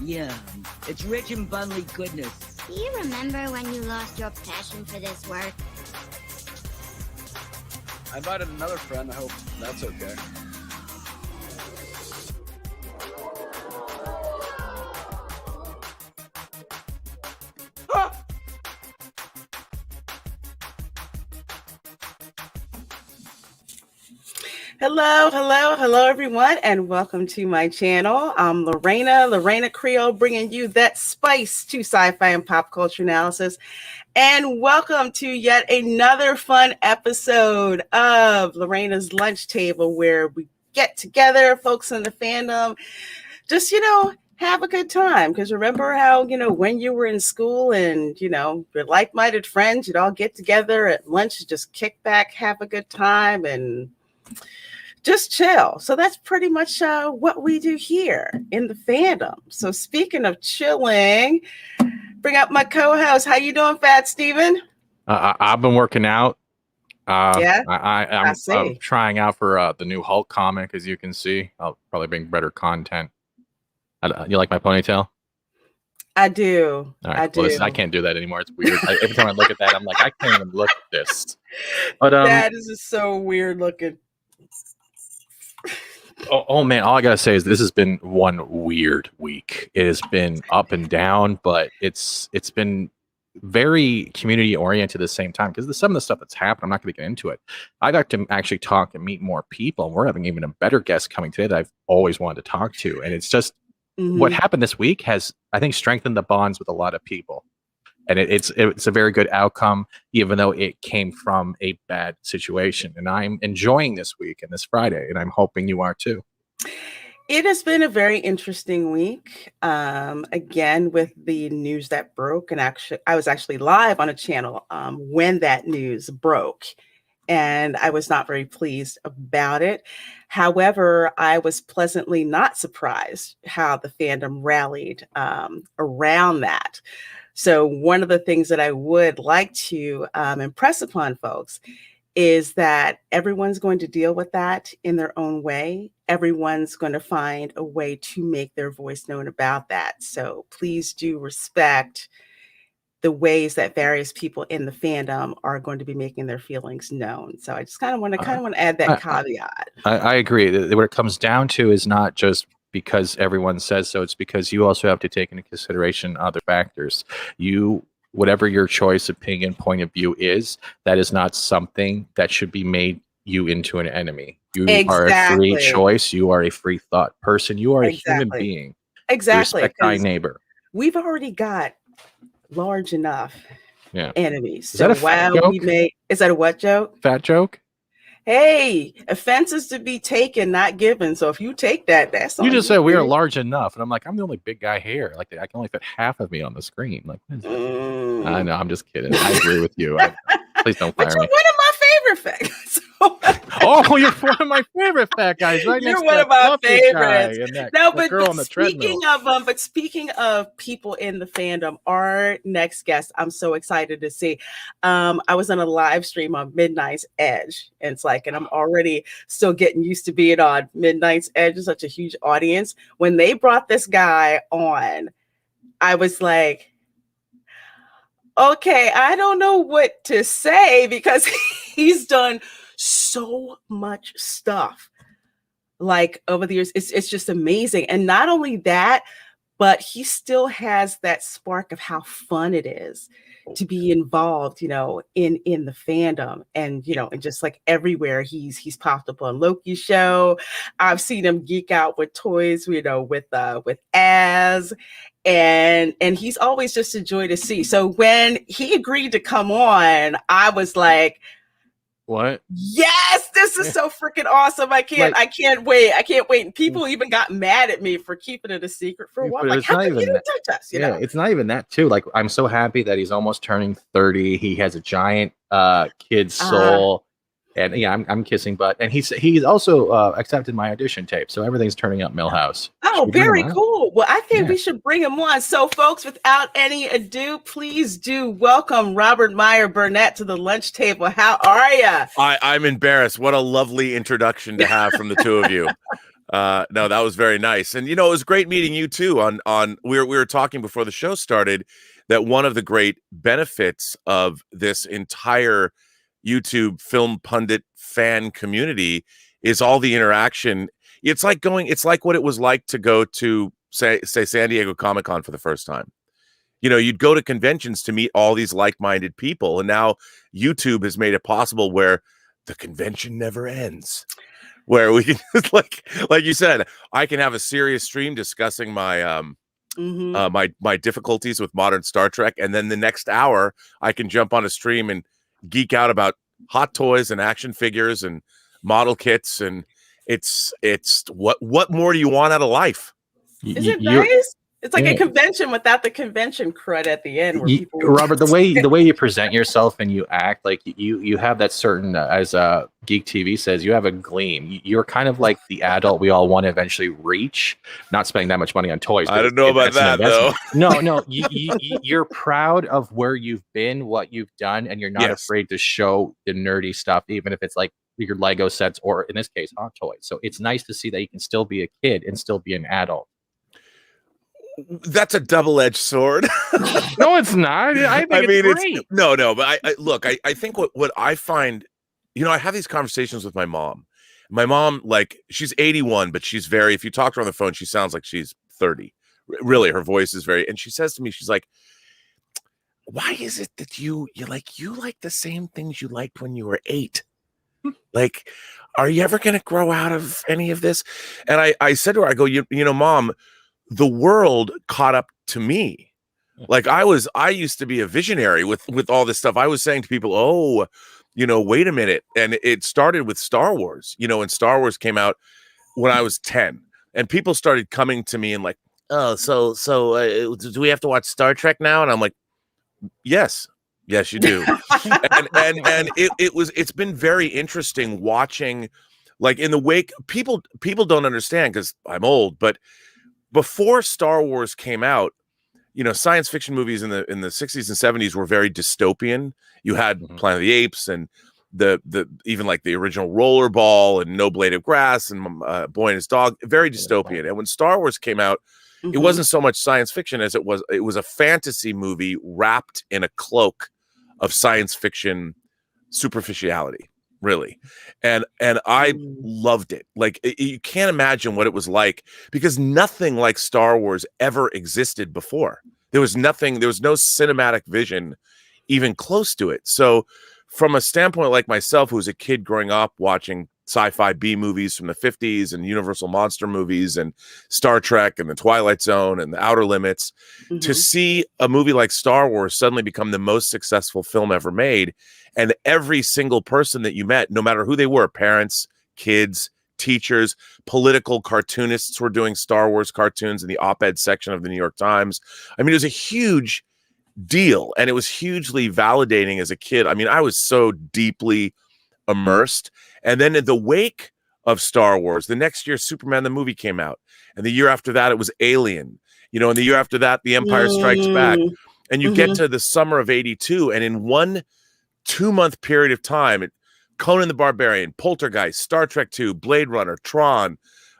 Yeah, it's rich in bunly goodness. Do you remember when you lost your passion for this work? I invited another friend. I hope that's okay. Hello, everyone, and welcome to my channel. I'm Reina Creole, bringing you that spice to sci-fi and pop culture analysis. And welcome to yet another fun episode of Lorena's Lunch Table, where we get together, folks in the fandom, just, have a good time. Because remember how, when you were in school and, your like-minded friends, you'd all get together at lunch, just kick back, have a good time, and just chill. So that's pretty much what we do here in the fandom. So speaking of chilling, bring up my co-host. How you doing, Fat Steven? I've been working out. Yeah, I'm trying out for the new Hulk comic, as you can see. I'll probably bring better content. You like my ponytail? I do. All right, I do. Listen, I can't do that anymore. It's weird. Every time I look at that, I'm like, I can't even look at this. But that is just so weird looking. Oh man, all I gotta say is this has been one weird week. It has been up and down, but it's been very community oriented at the same time, because some of the stuff that's happened, I'm not going to get into it. I got to actually talk and meet more people, and we're having even a better guest coming today that I've always wanted to talk to. And it's just what happened this week has, I think, strengthened the bonds with a lot of people. And it's a very good outcome, even though it came from a bad situation. And I'm enjoying this week and this Friday, and I'm hoping you are too. It has been a very interesting week. Again, with the news that broke, and I was actually live on a channel when that news broke, and I was not very pleased about it. However, I was pleasantly not surprised how the fandom rallied around that. So one of the things that I would like to impress upon folks is that everyone's going to deal with that in their own way. Everyone's going to find a way to make their voice known about that. So please do respect the ways that various people in the fandom are going to be making their feelings known. So I just kind of want to add that caveat. I agree. What it comes down to is not just because everyone says so, it's because you also have to take into consideration other factors. Whatever your choice, opinion, point of view is, that is not something that should be made you into an enemy. You are a free choice. You are a free thought person. You are a human being. Exactly. Respect thy neighbor. We've already got large enough enemies. Is that a fat joke? Is that a what joke? Fat joke? Hey, offenses to be taken, not given. So if you take that, that's you just said we are large enough, and I'm like, I'm the only big guy here. Like, I can only fit half of me on the screen. Like, I know, I'm just kidding. I agree with you. Please don't fire me. But you're one of my favorite facts. Oh, you're one of my favorite fat guys, right? You're one of my favorites. But speaking of people in the fandom, our next guest, I'm so excited to see. I was on a live stream on Midnight's Edge, and I'm already still getting used to being on Midnight's Edge. It's such a huge audience. When they brought this guy on, I was like, okay, I don't know what to say, because he's done so much stuff like over the years. It's just amazing. And not only that, but he still has that spark of how fun it is to be involved, in the fandom, and and just like everywhere he's popped up on Loki's show. I've seen him geek out with toys, with Az, and he's always just a joy to see. So when he agreed to come on, I was like, what? Yes, this is so freaking awesome. I can't wait. And people even got mad at me for keeping it a secret for a while. Like, how come you didn't touch us? You know? It's not even that too. Like, I'm so happy that he's almost turning 30. He has a giant kid soul. And yeah, I'm kissing butt. And he's also accepted my audition tape. So everything's turning up Millhouse. Oh, very cool. Well, I think we should bring him on. So folks, without any ado, please do welcome Robert Meyer Burnett to the lunch table. How are you? I'm embarrassed. What a lovely introduction to have from the two of you. No, that was very nice. And, you know, it was great meeting you too we were talking before the show started that one of the great benefits of this entire YouTube film pundit fan community is all the interaction. It's like what it was like to go to say San Diego Comic-Con for the first time. You know, you'd go to conventions to meet all these like-minded people, and now YouTube has made it possible where the convention never ends. Where we can like you said, I can have a serious stream discussing my my difficulties with modern Star Trek, and then the next hour I can jump on a stream and geek out about hot toys and action figures and model kits, and it's what more do you want out of life? Is it nice? It's like a convention without the convention crud at the end. Where people Robert, the way you present yourself and you act, like you have that certain, as Geek TV says, you have a gleam. You're kind of like the adult we all want to eventually reach. Not spending that much money on toys. I don't know about that though. No, you're proud of where you've been, what you've done, and you're not afraid to show the nerdy stuff, even if it's like your Lego sets or, in this case, hot toys. So it's nice to see that you can still be a kid and still be an adult. That's a double-edged sword. No, it's not. I mean, it's great. No, but I think what I find, you know, I have these conversations with my mom. My mom, like, she's 81, but she's very, if you talk to her on the phone, she sounds like she's 30. Really, her voice is very, and she says to me, she's like, why is it that you like the same things you liked when you were 8? Like, are you ever going to grow out of any of this? And I said to her, I go, you know, Mom, the world caught up to me. Like I used to be a visionary with all this stuff. I was saying to people, oh, you know, wait a minute. And it started with Star Wars, you know, and Star Wars came out when I was 10, and people started coming to me and like, oh, so do we have to watch Star Trek now? And I'm like, yes, you do. and it's been very interesting watching, like, in the wake, people don't understand because I'm old, but before Star Wars came out, you know, science fiction movies in the 60s and 70s were very dystopian. You had Planet of the Apes and the even like the original Rollerball and No Blade of Grass and Boy and His Dog, very dystopian. And when Star Wars came out, it wasn't so much science fiction as it was a fantasy movie wrapped in a cloak of science fiction superficiality. Really. And I loved it. Like, you can't imagine what it was like, because nothing like Star Wars ever existed before. There was no cinematic vision even close to it. So from a standpoint like myself, who was a kid growing up watching sci-fi B movies from the 50s and Universal monster movies and Star Trek and the Twilight Zone and the Outer Limits, to see a movie like Star Wars suddenly become the most successful film ever made, and every single person that you met, no matter who they were, parents, kids, teachers, political cartoonists were doing Star Wars cartoons in the op-ed section of the New York Times. I mean, it was a huge deal, and it was hugely validating as a kid. I mean, I was so deeply immersed. And then in the wake of Star Wars, the next year Superman the movie came out, and the year after that it was Alien, you know, and the year after that The Empire Strikes Back, and you get to the summer of '82, and in 1-2 month period of time, Conan the Barbarian, Poltergeist, Star Trek II, Blade Runner, Tron,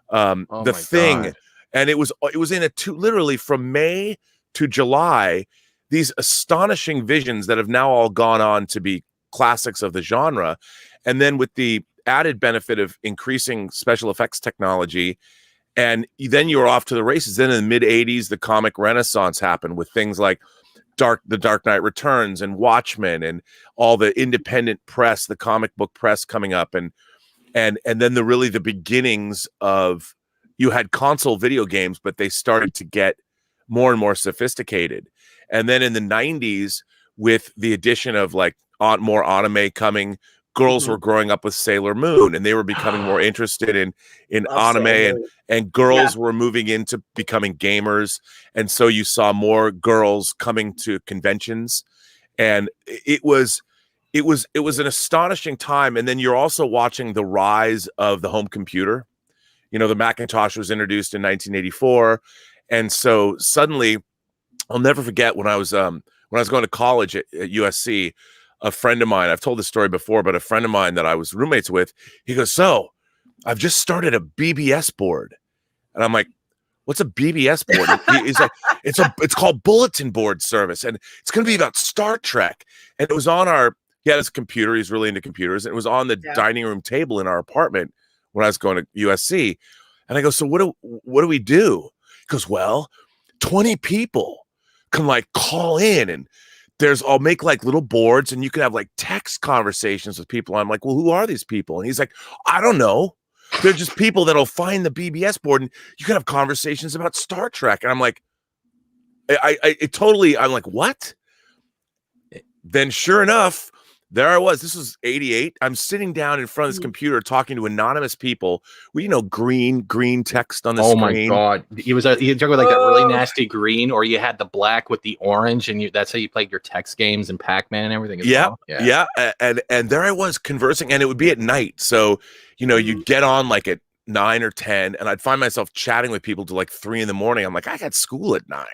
The Thing, God. And it was in literally from May to July, these astonishing visions that have now all gone on to be classics of the genre. And then with the added benefit of increasing special effects technology, and then you're off to the races. Then in the mid 80s, the comic renaissance happened with things like The Dark Knight Returns and Watchmen and all the independent press, the comic book press coming up. And then the beginnings of, you had console video games, but they started to get more and more sophisticated. And then in the 90s, with the addition of like more anime coming, girls were growing up with Sailor Moon, and they were becoming more interested in anime, and girls were moving into becoming gamers. And so you saw more girls coming to conventions, and it was an astonishing time. And then you're also watching the rise of the home computer. You know, the Macintosh was introduced in 1984. And so suddenly, I'll never forget when I was going to college at USC, a friend of mine, I've told this story before, but a friend of mine that I was roommates with, he goes, so I've just started a BBS board. And I'm like, what's a BBS board? He's like, it's called Bulletin Board Service. And it's going to be about Star Trek. And it was on he had his computer. He's really into computers. And it was on the dining room table in our apartment when I was going to USC. And I go, so what do we do? He goes, well, 20 people can like call in, and I'll make like little boards, and you can have like text conversations with people. I'm like, well, who are these people? And he's like, I don't know. They're just people that'll find the BBS board, and you can have conversations about Star Trek. And I'm like, I'm like, what? Then sure enough, there I was. This was 88. I'm sitting down in front of this computer talking to anonymous people. Well, green text on the screen. Oh my God. You talking about like that really nasty green, or you had the black with the orange, and that's how you played your text games and Pac-Man and everything. Yeah. And there I was conversing, and it would be at night. So, you'd get on like at 9 or 10, and I'd find myself chatting with people till like 3 a.m. I'm like, I got school at 9.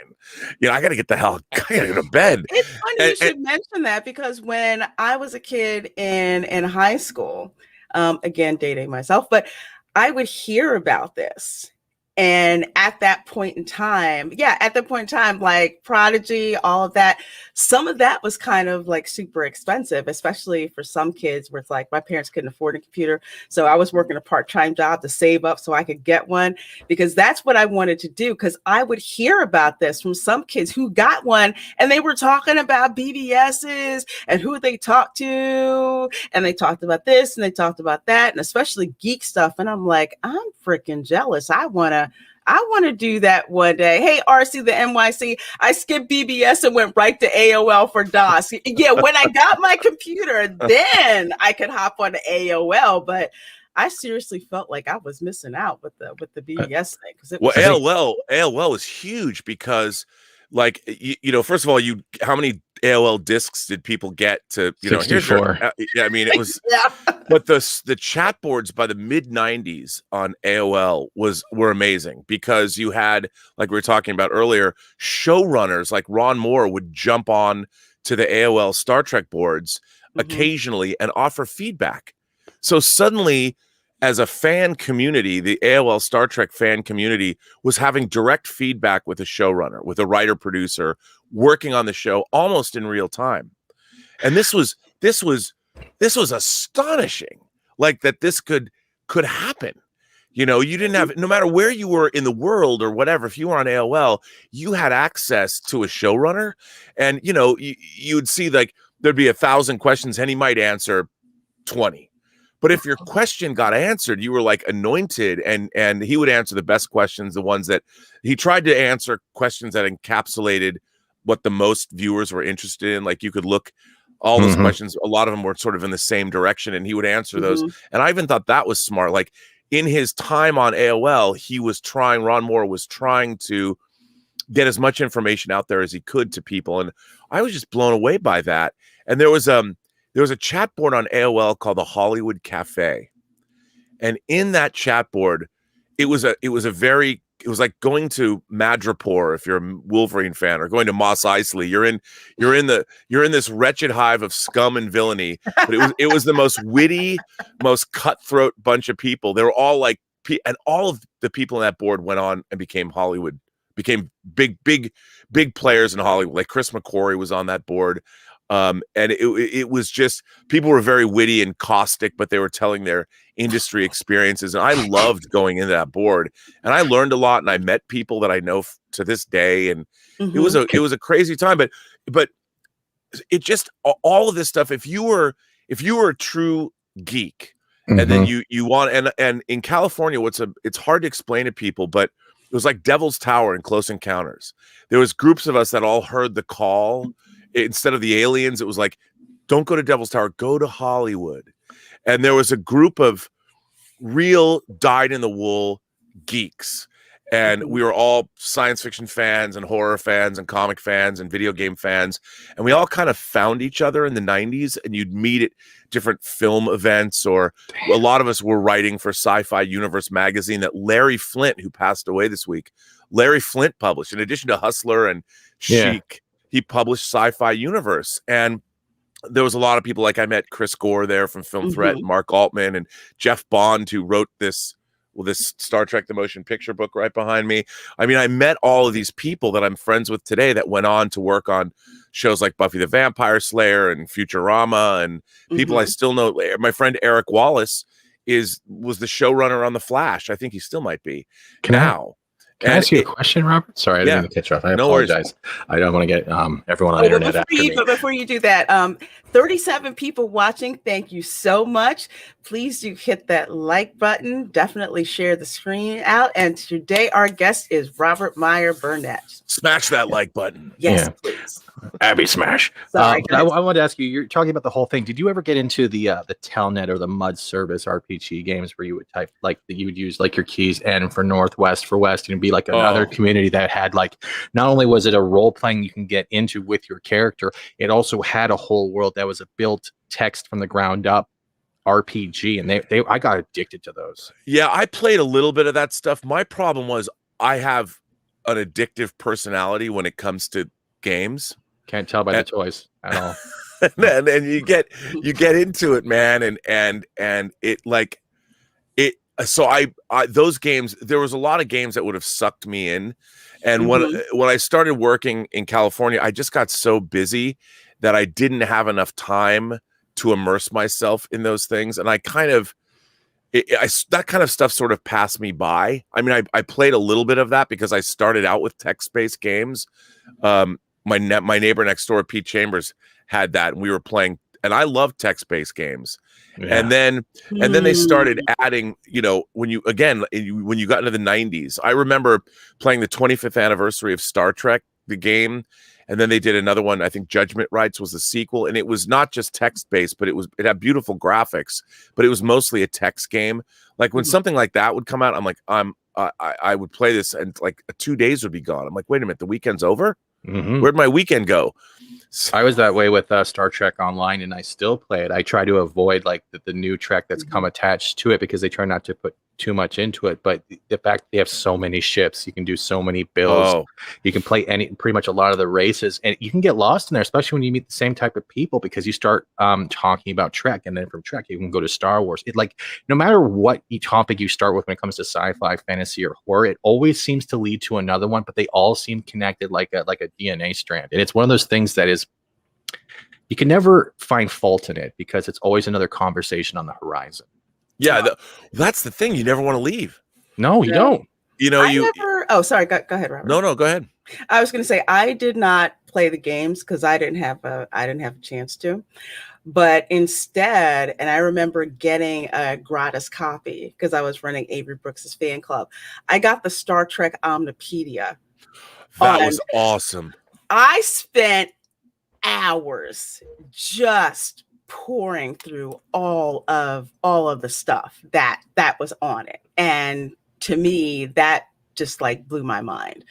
I got to get the hell, I got to go to bed. It's funny you should mention that, because when I was a kid in high school, again, dating myself, but I would hear about this. And at that point in time, like Prodigy, all of that, some of that was kind of like super expensive, especially for some kids where it's like my parents couldn't afford a computer. So I was working a part-time job to save up so I could get one, because that's what I wanted to do. Because I would hear about this from some kids who got one, and they were talking about BBSs and who they talked to. And they talked about this and they talked about that, and especially geek stuff. And I'm like, I'm freaking jealous. I want to do that one day. Hey, RC, the NYC, I skipped BBS and went right to AOL for DOS. Yeah, when I got my computer, then I could hop on to AOL. But I seriously felt like I was missing out with the BBS thing. AOL was huge because, like, first of all, how many AOL discs did people get to 64? It was but the chat boards by the mid 90s on AOL were amazing, because you had, like we were talking about earlier, showrunners like Ron Moore would jump on to the AOL Star Trek boards occasionally and offer feedback. So suddenly, as a fan community, the AOL Star Trek fan community was having direct feedback with a showrunner, with a writer producer working on the show almost in real time. And this was astonishing, like that this could happen. You didn't have, no matter where you were in the world or whatever, if you were on AOL, you had access to a showrunner, and you would see like there'd be 1,000 questions and he might answer 20. But if your question got answered, you were like anointed, and he would answer the best questions, the ones that he tried to answer, questions that encapsulated what the most viewers were interested in. Like you could look all those questions, a lot of them were sort of in the same direction, and he would answer those. And I even thought that was smart. Like in his time on AOL, Ron Moore was trying to get as much information out there as he could to people. And I was just blown away by that. And there was a chat board on AOL called the Hollywood Cafe. And in that chat board, it was like going to Madripoor if you're a Wolverine fan, or going to Mos Eisley. You're in this wretched hive of scum and villainy. But it was the most witty, most cutthroat bunch of people. They were all like, and all of the people in that board went on and became big players in Hollywood. Like Chris McQuarrie was on that board. And it was just, people were very witty and caustic, but they were telling their industry experiences. And I loved going into that board, and I learned a lot, and I met people that I know to this day. And it was a crazy time, but it just, all of this stuff, if you were a true geek, and then you want, and in California, it's hard to explain to people, but it was like Devil's Tower and Close Encounters. There was groups of us that all heard the call. Instead of the aliens, it was like, don't go to Devil's Tower, go to Hollywood. And there was a group of real dyed-in-the-wool geeks. And we were all science fiction fans and horror fans and comic fans and video game fans. And we all kind of found each other in the 90s, and you'd meet at different film events, or a lot of us were writing for Sci-Fi Universe magazine that Larry Flint, who passed away this week, Larry Flint published. In addition to Hustler and Chic, he published Sci-Fi Universe. And there was a lot of people, like I met Chris Gore there from Film Threat, and Mark Altman, and Jeff Bond, who wrote this Star Trek the Motion Picture book right behind me. I mean, I met all of these people that I'm friends with today that went on to work on shows like Buffy the Vampire Slayer and Futurama, and people I still know. My friend Eric Wallace was the showrunner on The Flash. I think he still might be now. Can I ask you a question, Robert? Sorry, I didn't mean to cut you off. I apologize. I don't want to get everyone on the internet after me. But before you do that, 37 people watching. Thank you so much. Please do hit that like button. Definitely share the screen out. And today our guest is Robert Meyer Burnett. Smash that like button. Yes, please. Abby smash. Sorry, I wanted to ask you, you're talking about the whole thing. Did you ever get into the Telnet or the Mud Service RPG games where you would type you would use like your keys N for North, West for West, and be like another community that had like, not only was it a role playing you can get into with your character, it also had a whole world that was a built text from the ground up RPG, and I got addicted to those. Yeah, I played a little bit of that stuff. My problem was I have an addictive personality when it comes to games. Can't tell by the toys at all. and you get into it, man, and it like it. So I those games, there was a lot of games that would have sucked me in, and when I started working in California, I just got so busy that I didn't have enough time to immerse myself in those things, and I kind of. That kind of stuff sort of passed me by. I mean, I played a little bit of that because I started out with text-based games. My neighbor next door, Pete Chambers, had that, and we were playing. And I love text-based games. Yeah. And then they started adding. You know, when you got into the '90s, I remember playing the 25th anniversary of Star Trek, the game. And then they did another one. I think Judgment Rights was the sequel, and it was not just text-based, but it had beautiful graphics, but it was mostly a text game. Like when something like that would come out, I'm like, I would play this, and like 2 days would be gone. I'm like, wait a minute, the weekend's over? Where'd my weekend go? I was that way with Star Trek Online, and I still play it. I try to avoid like the new Trek that's come attached to it because they try not to put too much into it. But the fact they have so many ships, you can do so many builds. You can play pretty much a lot of the races, and you can get lost in there, especially when you meet the same type of people, because you start talking about Trek, and then from Trek you can go to Star Wars. It like no matter what topic you start with when it comes to sci-fi, fantasy, or horror, it always seems to lead to another one, but they all seem connected like a DNA strand. And it's one of those things that is, you can never find fault in it because it's always another conversation on the horizon. Yeah, that's the thing. You never want to leave. No, you don't. You know, Oh, sorry. Go ahead, Robert. No, go ahead. I was going to say I did not play the games because I didn't have a chance to. But instead, and I remember getting a gratis copy because I was running Avery Brooks's fan club. I got the Star Trek Omnipedia. That was awesome. I spent hours just pouring through all of the stuff that was on it, and to me that just like blew my mind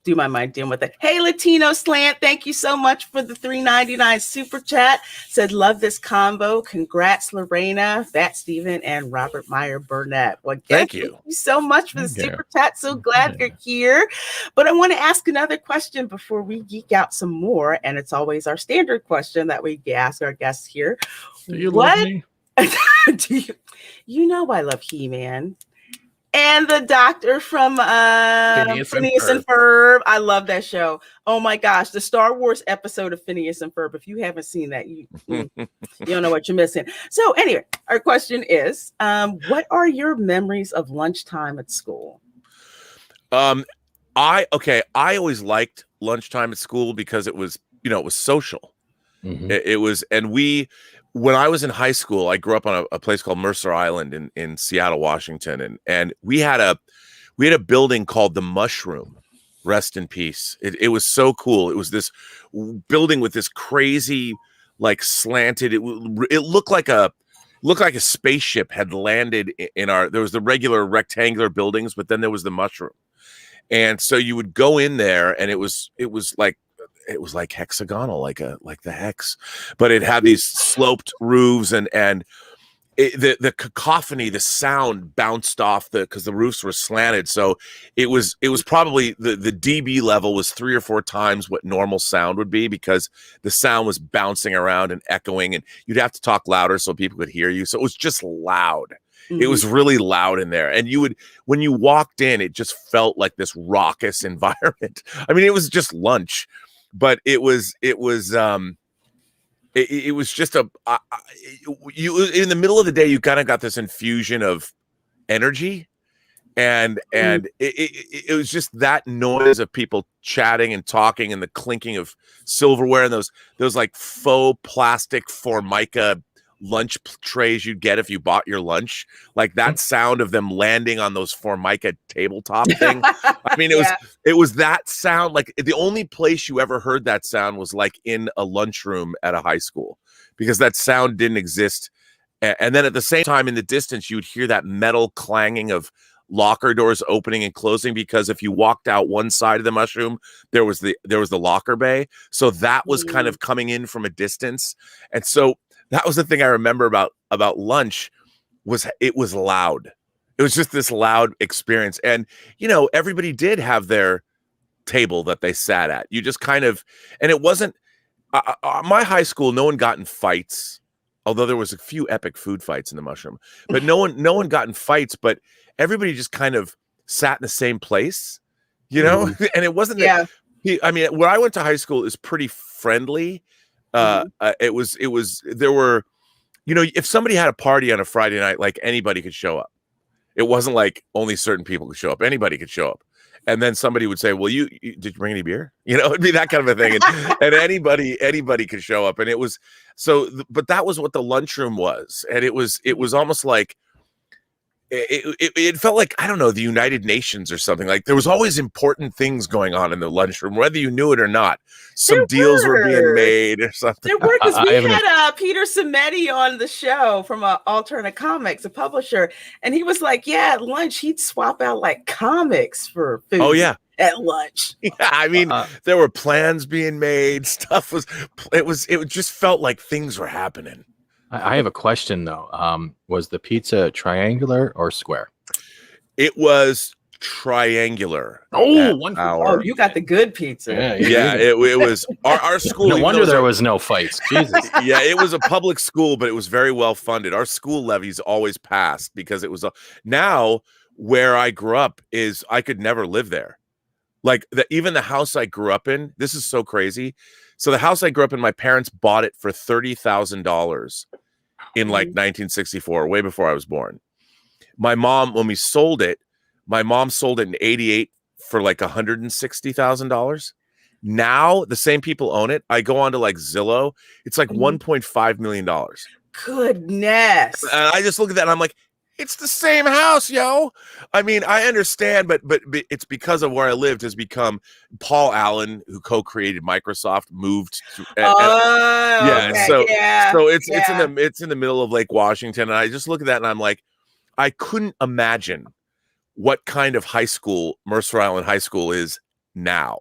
dealing with it. Hey, Latino Slant, thank you so much for the $3.99 super chat. Said love this combo. Congrats, Lorena, Fat Steven, and Robert Meyer Burnett. Well, thank you so much for the super chat. So glad you're here. But I want to ask another question before we geek out some more, and it's always our standard question that we ask our guests here. Do you love me? You know I love He-Man. And the doctor from Phineas and Ferb. I love that show. Oh my gosh, the Star Wars episode of Phineas and Ferb. If you haven't seen that, you don't know what you're missing. So anyway, our question is, what are your memories of lunchtime at school? I always liked lunchtime at school because it was social. It was, and when I was in high school, I grew up on a place called Mercer Island in Seattle, Washington, and we had a building called the Mushroom. Rest in peace. It was so cool. It was this building with this crazy, like slanted. It looked like a spaceship had landed in our. There was the regular rectangular buildings, but then there was the Mushroom, and so you would go in there, and it was like hexagonal, like the hex, but it had these sloped roofs, and the cacophony, the sound bounced off because the roofs were slanted. So it was probably the dB level was 3 or 4 times what normal sound would be, because the sound was bouncing around and echoing, and you'd have to talk louder so people could hear you. So it was just loud. It was really loud in there. And when you walked in, it just felt like this raucous environment. I mean, it was just lunch, but it was just you in the middle of the day, you kind of got this infusion of energy, and it was just that noise of people chatting and talking, and the clinking of silverware, and those like faux plastic Formica lunch trays you'd get if you bought your lunch, like that sound of them landing on those Formica tabletop thing. I mean, it was that sound. Like the only place you ever heard that sound was like in a lunchroom at a high school, because that sound didn't exist. And then at the same time, in the distance, you would hear that metal clanging of locker doors opening and closing, because if you walked out one side of the mushroom, there was the locker bay. So that was kind of coming in from a distance. And so that was the thing I remember about lunch, was it was loud. It was just this loud experience. And, everybody did have their table that they sat at. You just kind of, and it wasn't, my high school, no one got in fights, although there was a few epic food fights in the mushroom, but no one got in fights, but everybody just kind of sat in the same place, and it wasn't that, I mean, where I went to high school is pretty friendly. It was there were, if somebody had a party on a Friday night, like anybody could show up. It wasn't like only certain people could show up. Anybody could show up. And then somebody would say, well, you did you bring any beer? It'd be that kind of a thing. And anybody could show up. And it was but that was what the lunchroom was. And it was almost like, it felt like, I don't know, the United Nations or something. Like there was always important things going on in the lunchroom, whether you knew it or not. Some deals were being made or something. There were, because we had Peter Cimetti on the show from Alternate Comics, a publisher, and he was like, yeah, at lunch he'd swap out like comics for food. Oh yeah, at lunch. Yeah, I mean, there were plans being made. Stuff it just felt like things were happening. I have a question though. Was the pizza triangular or square? It was triangular. Oh, you got the good pizza. Yeah, it was our school. No wonder there was no fights. Jesus. Yeah, it was a public school, but it was very well funded. Our school levies always passed because it was now where I grew up is I could never live there. Like even the house I grew up in, this is so crazy. So the house I grew up in, my parents bought it for $30,000 in like 1964, way before I was born. My mom, when we sold it, my mom sold it in 88 for like $160,000. Now the same people own it. I go on to like Zillow. It's like $1.5 million. Goodness. And I just look at that and I'm like, it's the same house, yo. I mean, I understand, but it's because of where I lived has become Paul Allen, who co-created Microsoft, moved. So it's in the middle of Lake Washington, and I just look at that and I'm like, I couldn't imagine what kind of high school Mercer Island High School is now,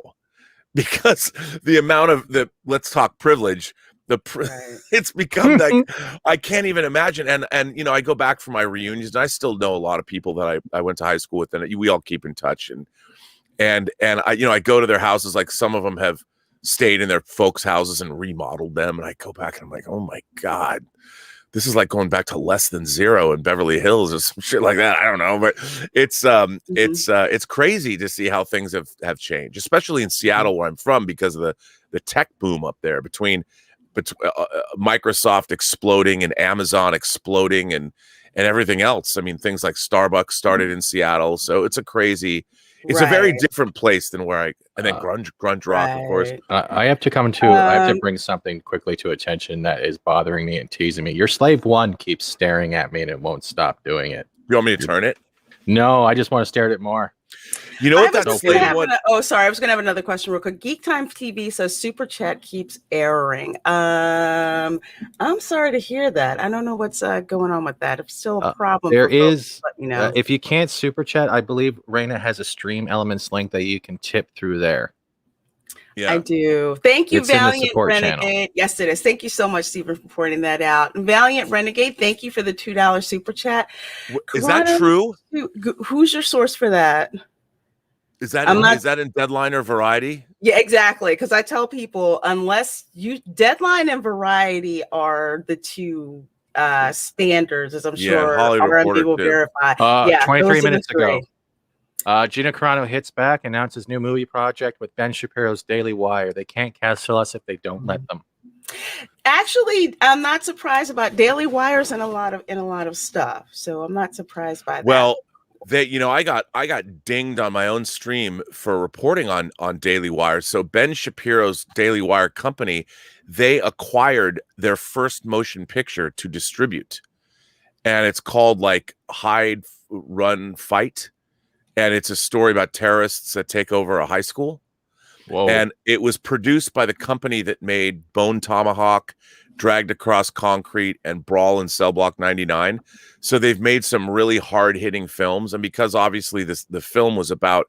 because the amount of let's talk privilege. It's become like I can't even imagine. And I go back for my reunions, and I still know a lot of people that I went to high school with, and we all keep in touch. And I go to their houses. Like some of them have stayed in their folks' houses and remodeled them, and I go back and I'm like, oh my God, this is like going back to Less Than Zero in Beverly Hills or some shit like that. I don't know, but it's crazy to see how things have changed, especially in Seattle, where I'm from, because of the tech boom up there between Microsoft exploding and Amazon exploding and everything else. I mean, things like Starbucks started in Seattle, so it's a very different place than where and then grunge rock, of course. I have to come to. I have to bring something quickly to attention that is bothering me and teasing me. Your Slave One keeps staring at me and it won't stop doing it. You want me to turn it? No, I just want to stare at it more. You know what that's I was gonna have another question real quick. Geek Time TV says Super Chat keeps airing. I'm sorry to hear that. I don't know what's going on with that. It's still a problem. There is, let me know. If you can't Super Chat, I believe Reina has a Stream Elements link that you can tip through there. Yeah. I do. Thank you, It's in the Valiant support Renegade. channel. Yes, it is. Thank you so much, Stephen, for pointing that out. Valiant Renegade, thank you for the $2 super chat. Is that Quantum, true? who's your source for that? Is that I'm not- is that in Deadline or Variety? Yeah, exactly. Because I tell people, unless you Deadline and Variety are the two standards, as I'm sure Hollywood RMB Reporter will too. verify. Yeah, 23 those are the minutes ago. three. Gina Carano hits back, announces new movie project with Ben Shapiro's Daily Wire. They can't cancel us if they don't let them. Actually, I'm not surprised about Daily Wires in a lot of stuff. So I'm not surprised by that. Well, I got dinged on my own stream for reporting on Daily Wire. So Ben Shapiro's Daily Wire company, they acquired their first motion picture to distribute, and it's called like Hide, Run, Fight, and it's a story about terrorists that take over a high school. Whoa. And it was produced by the company that made Bone Tomahawk, Dragged Across Concrete, and Brawl in Cell Block 99. So they've made some really hard-hitting films. And because obviously the film was about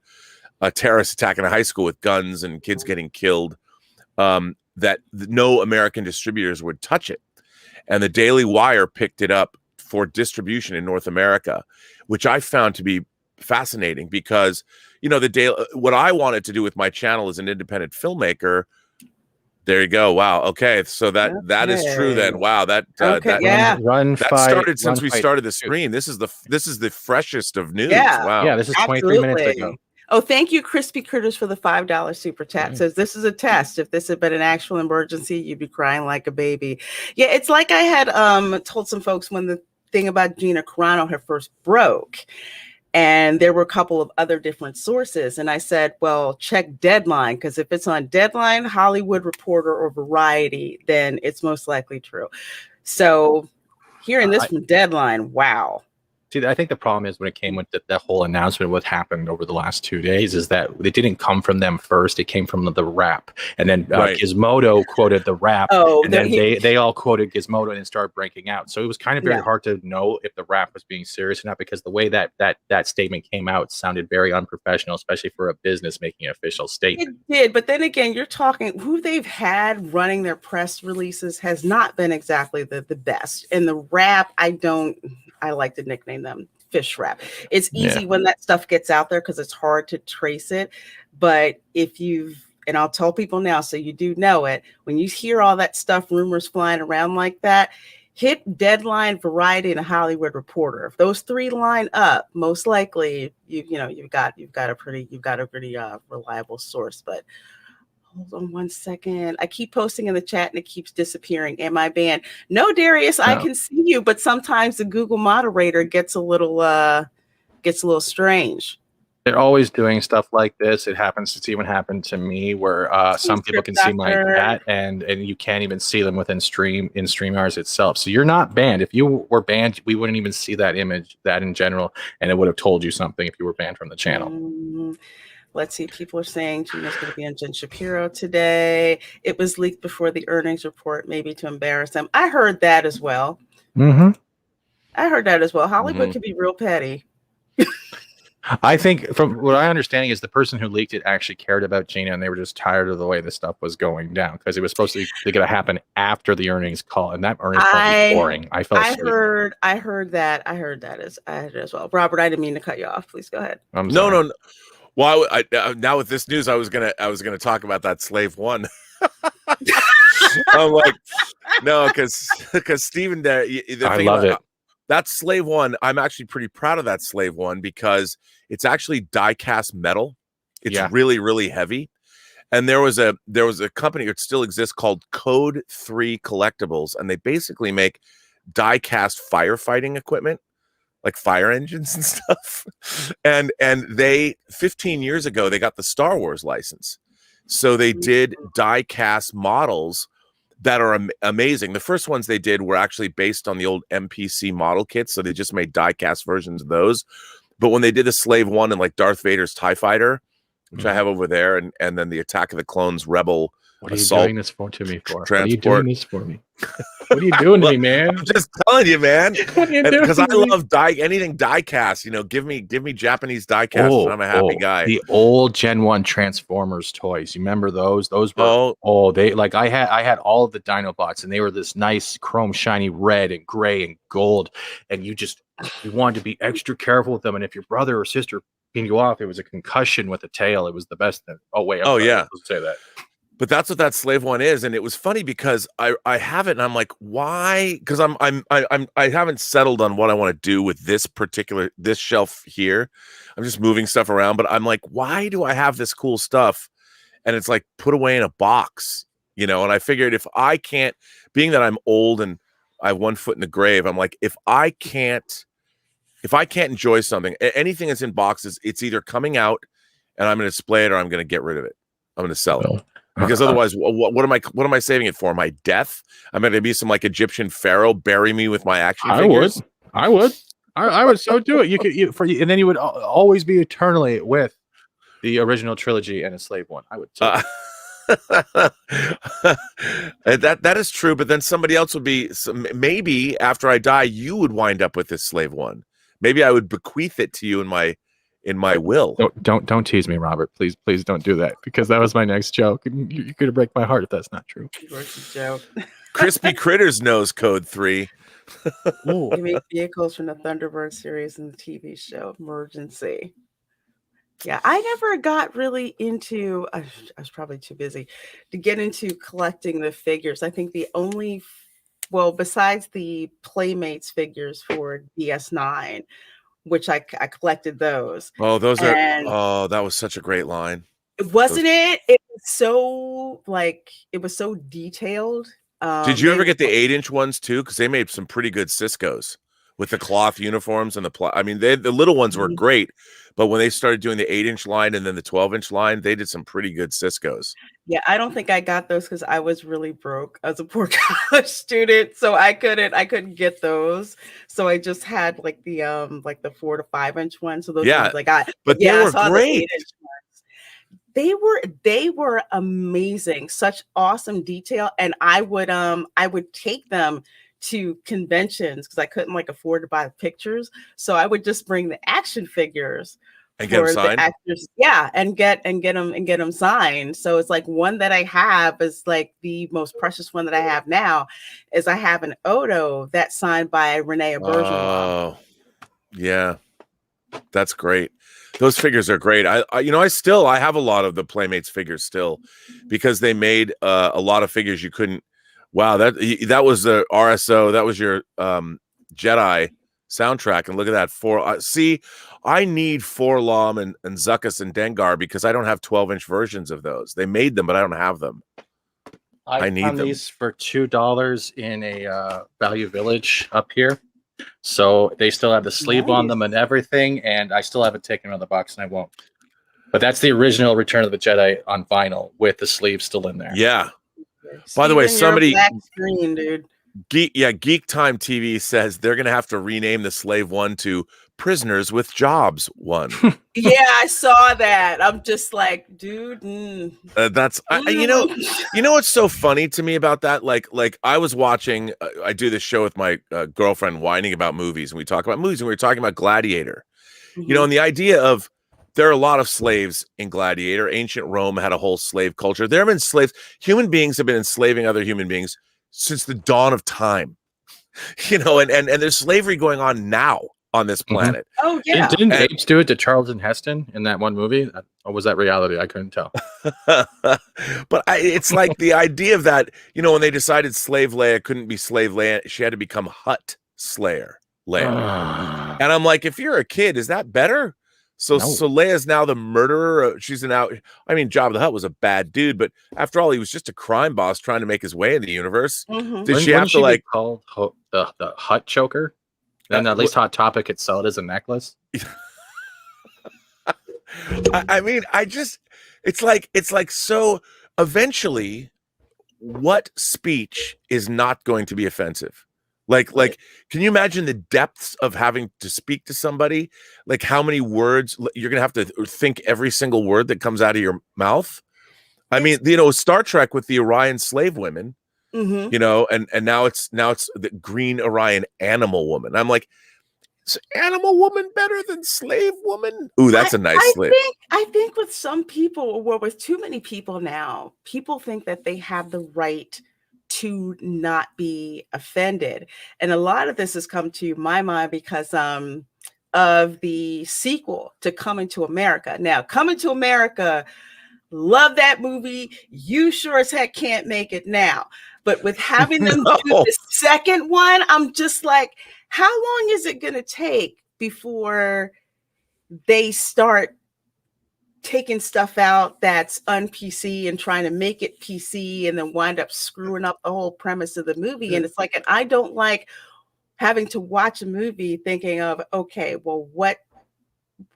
a terrorist attack in a high school with guns and kids getting killed, that no American distributors would touch it. And the Daily Wire picked it up for distribution in North America, which I found to be fascinating because, what I wanted to do with my channel as an independent filmmaker. There you go. Wow. Okay. So that is true then. Wow. That started since we started the stream. This is the freshest of news. Yeah. Wow. Yeah, this is 23 minutes ago. Oh, thank you, Crispy Critters, for the $5 super chat. Says this is a test. If this had been an actual emergency, you'd be crying like a baby. Yeah, it's like I had told some folks when the thing about Gina Carano had first broke. And there were a couple of other different sources. And I said, well, check Deadline, because if it's on Deadline, Hollywood Reporter, or Variety, then it's most likely true. So hearing this from Deadline, wow. See, I think the problem is when it came with that whole announcement, what happened over the last 2 days is that it didn't come from them first. It came from the Wrap. And then Gizmodo quoted the Wrap. And then they all quoted Gizmodo and started breaking out. So it was kind of very hard to know if the Wrap was being serious or not, because the way that statement came out sounded very unprofessional, especially for a business making an official statement. It did. But then again, you're talking who they've had running their press releases has not been exactly the best. And the Wrap, I like to nickname them fish wrap. It's easy when that stuff gets out there because it's hard to trace it. But and I'll tell people now, so you do know it, when you hear all that stuff, rumors flying around like that, hit Deadline, Variety, and a Hollywood Reporter. If those three line up, most likely you've got a pretty reliable source. But hold on one second. I keep posting in the chat and it keeps disappearing. Am I banned? No, Darius, I can see you, but sometimes the Google moderator gets a little strange. They're always doing stuff like this. It's even happened to me where some people can see my chat and you can't even see them within StreamYards itself. So you're not banned. If you were banned, we wouldn't even see that image, that in general, and it would have told you something if you were banned from the channel. Let's see. People are saying Gina's going to be on Jen Shapiro today. It was leaked before the earnings report, maybe to embarrass them. I heard that as well. Mm-hmm. I heard that as well. Hollywood can be real petty. I think from what I understanding is the person who leaked it actually cared about Gina, and they were just tired of the way the stuff was going down because it was supposed to get to happen after the earnings call, and that earnings call was boring. I heard that as well. Robert, I didn't mean to cut you off. Please go ahead. No. Well, now with this news, I was gonna talk about that Slave One. I'm like, no, because Stephen, I love it. That Slave One, I'm actually pretty proud of that Slave One because it's actually die-cast metal. It's really, really heavy. And there was a company that still exists called Code 3 Collectibles, and they basically make die-cast firefighting equipment, like fire engines and stuff. And they 15 years ago they got the Star Wars license. So they did die-cast models that are amazing. The first ones they did were actually based on the old MPC model kits, so they just made die-cast versions of those. But when they did the Slave One and like Darth Vader's TIE Fighter, which I have over there, and then the Attack of the Clones Rebel What are you assault doing this to me for? What are you transport. doing this for me? What are you doing to me, man? I'm just telling you, man. What are you doing? Because I love anything die cast. You know, give me Japanese die cast, and I'm a happy guy. The old Gen 1 Transformers toys. You remember those? Those were they like I had all of the Dinobots, and they were this nice chrome shiny red and gray and gold, and you wanted to be extra careful with them. And if your brother or sister pinned you off, it was a concussion with a tail. It was the best thing. Oh wait, I'm yeah. supposed to say that. But that's what that Slave One is, and it was funny because I have it, and I'm like, why? Because I haven't settled on what I want to do with this shelf here. I'm just moving stuff around, but I'm like, why do I have this cool stuff? And it's like put away in a box, you know. And I figured if I can't, being that I'm old and I have one foot in the grave, I'm like, if I can't enjoy something, anything that's in boxes, it's either coming out and I'm going to display it or I'm going to get rid of it. I'm going to sell it. Because otherwise, what am I saving it for? My death? I'm going to be some like Egyptian pharaoh, bury me with my action figures. I would so do it. And then you would always be eternally with the original trilogy and a Slave One. I would. That is true. But then somebody else would be. Maybe after I die, you would wind up with this Slave One. Maybe I would bequeath it to you in my will. Don't tease me, Robert. Please don't do that, because that was my next joke, and you're gonna break my heart if that's not true. Joke. Crispy Critters knows Code 3. They make vehicles from the Thunderbird series and the TV show Emergency. Yeah, I never got really into. I was probably too busy to get into collecting the figures. I think the only, besides the Playmates figures for DS9, which I collected those. Oh, those are. That was such a great line. Wasn't it? It was so detailed. Did you ever get the 8-inch ones too? Because they made some pretty good Cisco's with the cloth uniforms and the little ones were great, but when they started doing the 8-inch line and then the 12-inch line, they did some pretty good Cisco's. Yeah, I don't think I got those because I was really broke as a poor college student, so I couldn't get those. So I just had like the 4 to 5-inch ones. So those ones I got. But they were great. They were amazing, such awesome detail, and I would take them to conventions because I couldn't afford to buy the pictures, so I would just bring the action figures and get them signed. The actors, and get them signed. So it's like one that I have is like the most precious one that I have now is I have an Odo that's signed by Reina Creole. Oh, yeah, that's great. Those figures are great. I have a lot of the Playmates figures still because they made a lot of figures you couldn't. Wow, that was the RSO. That was your Jedi soundtrack. And look at that. I need Forlom and Zuckuss and Dengar because I don't have 12-inch versions of those. They made them, but I don't have them. I need them. These for $2 in a Value Village up here. So they still have the sleeve on them and everything, and I still haven't taken them out of the box, and I won't. But that's the original Return of the Jedi on vinyl with the sleeve still in there. Yeah. By the way, somebody black screen, dude. Geek Time TV says they're gonna have to rename the Slave One to Prisoners with Jobs One. Yeah, I saw that. I'm just like, dude. You know what's so funny to me about that? Like I was watching. I do this show with my girlfriend, whining about movies, and we talk about movies, and we were talking about Gladiator. Mm-hmm. You know, and the idea of there are a lot of slaves in Gladiator. Ancient Rome had a whole slave culture. There have been slaves. Human beings have been enslaving other human beings since the dawn of time. You know, and there's slavery going on now on this planet. Mm-hmm. Oh yeah. Didn't apes do it to Charlton Heston in that one movie? Or was that reality? I couldn't tell. But it's like the idea of that, you know, when they decided Slave Leia couldn't be Slave Leia, she had to become Hutt Slayer Leia. And I'm like, if you're a kid, is that better? So Leia's now the murderer. She's Jabba the Hutt was a bad dude, but after all, he was just a crime boss trying to make his way in the universe. Mm-hmm. Did she have to be called the Hutt Choker? Then at least Hot Topic could sell it as a necklace. It's like so. Eventually, what speech is not going to be offensive? Like, can you imagine the depths of having to speak to somebody? Like how many words you're going to have to think every single word that comes out of your mouth? I mean, Star Trek with the Orion slave women, Mhm. and now it's the Green Orion animal woman. I'm like, is animal woman better than slave woman? Ooh, that's a nice slip. I think with some people, well, with too many people now, people think that they have the right to not be offended. And a lot of this has come to my mind because of the sequel to Coming to America. Now, Coming to America, love that movie. You sure as heck can't make it now. But with having them do No. the second one, I'm just like, how long is it going to take before they start taking stuff out that's un-PC and trying to make it PC and then wind up screwing up the whole premise of the movie? And it's like, and I don't like having to watch a movie thinking of, okay, well, what